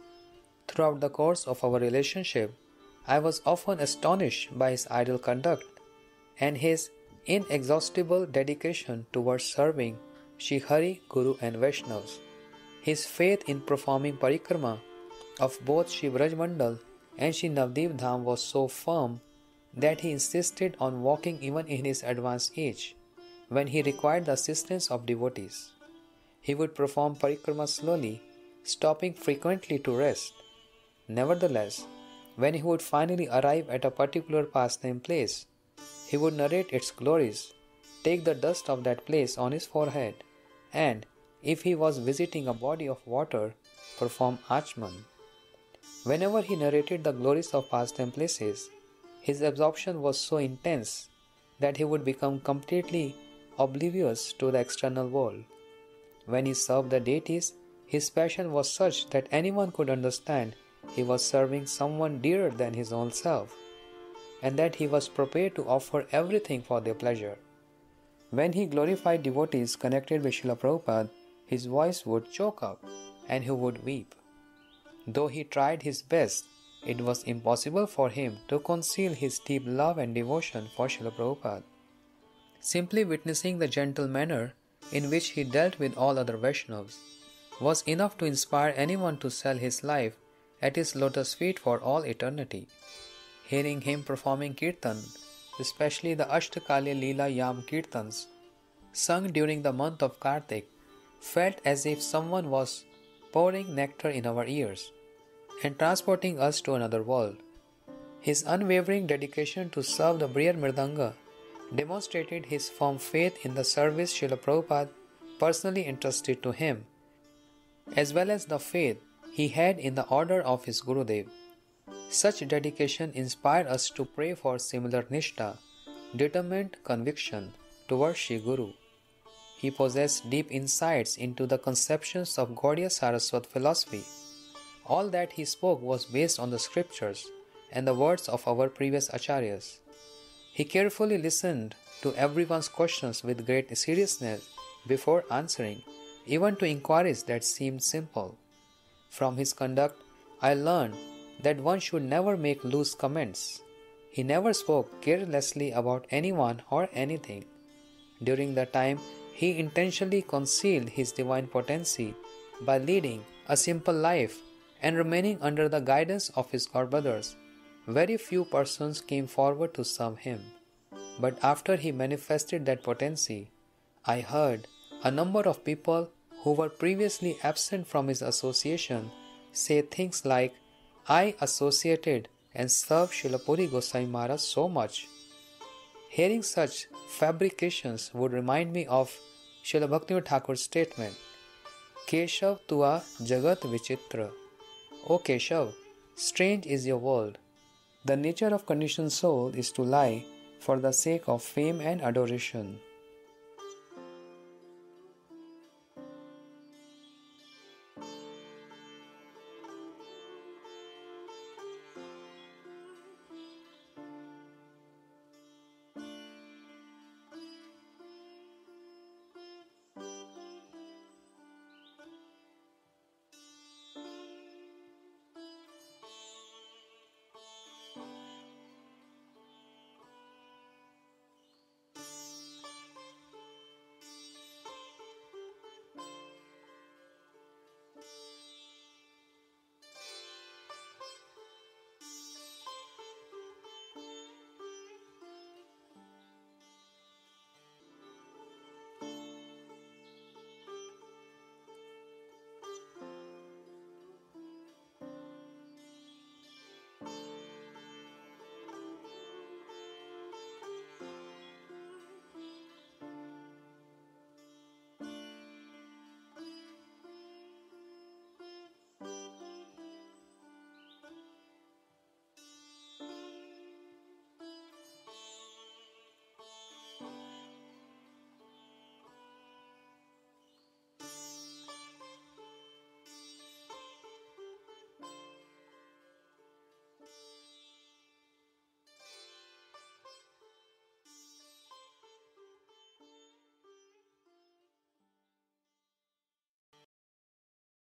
Throughout the course of our relationship, I was often astonished by his ideal conduct and his inexhaustible dedication towards serving Shri Hari, Guru and Vaishnavas. His faith in performing parikrama of both Shri Braj Mandal and Shri Navdeep Dham was so firm that he insisted on walking even in his advanced age, when he required the assistance of devotees. He would perform parikrama slowly, stopping frequently to rest. Nevertheless, when he would finally arrive at a particular pastime place, he would narrate its glories, take the dust of that place on his forehead, and, if he was visiting a body of water, perform achman. Whenever he narrated the glories of pastime places, his absorption was so intense that he would become completely oblivious to the external world. When he served the deities, his passion was such that anyone could understand he was serving someone dearer than his own self, and that he was prepared to offer everything for their pleasure. When he glorified devotees connected with Srila Prabhupada, his voice would choke up and he would weep. Though he tried his best, it was impossible for him to conceal his deep love and devotion for Srila Prabhupada. Simply witnessing the gentle manner in which he dealt with all other Vaishnavas was enough to inspire anyone to sell his life at his lotus feet for all eternity. Hearing him performing kirtan, especially the Ashtakali Leela Yam Kirtans, sung during the month of Kartik, felt as if someone was pouring nectar in our ears and transporting us to another world. His unwavering dedication to serve the Brihad Mridanga demonstrated his firm faith in the service Srila Prabhupada personally entrusted to him, as well as the faith he had in the order of his Gurudev. Such dedication inspired us to pray for similar nishtha, determined conviction towards Shri Guru. He possessed deep insights into the conceptions of Gaudiya Saraswat philosophy. All that he spoke was based on the scriptures and the words of our previous acharyas. He carefully listened to everyone's questions with great seriousness before answering, even to inquiries that seemed simple. From his conduct, I learned that one should never make loose comments. He never spoke carelessly about anyone or anything. During the time, he intentionally concealed his divine potency by leading a simple life and remaining under the guidance of his godbrothers. Very few persons came forward to serve him. But after he manifested that potency, I heard a number of people who were previously absent from his association say things like, "I associated and served Srila Puri Goswami Maharaj so much." Hearing such fabrications would remind me of Srila Bhaktivinoda Thakur's statement, "Keshav tua jagat vichitra." O Keshav, strange is your world. The nature of conditioned soul is to lie for the sake of fame and adoration.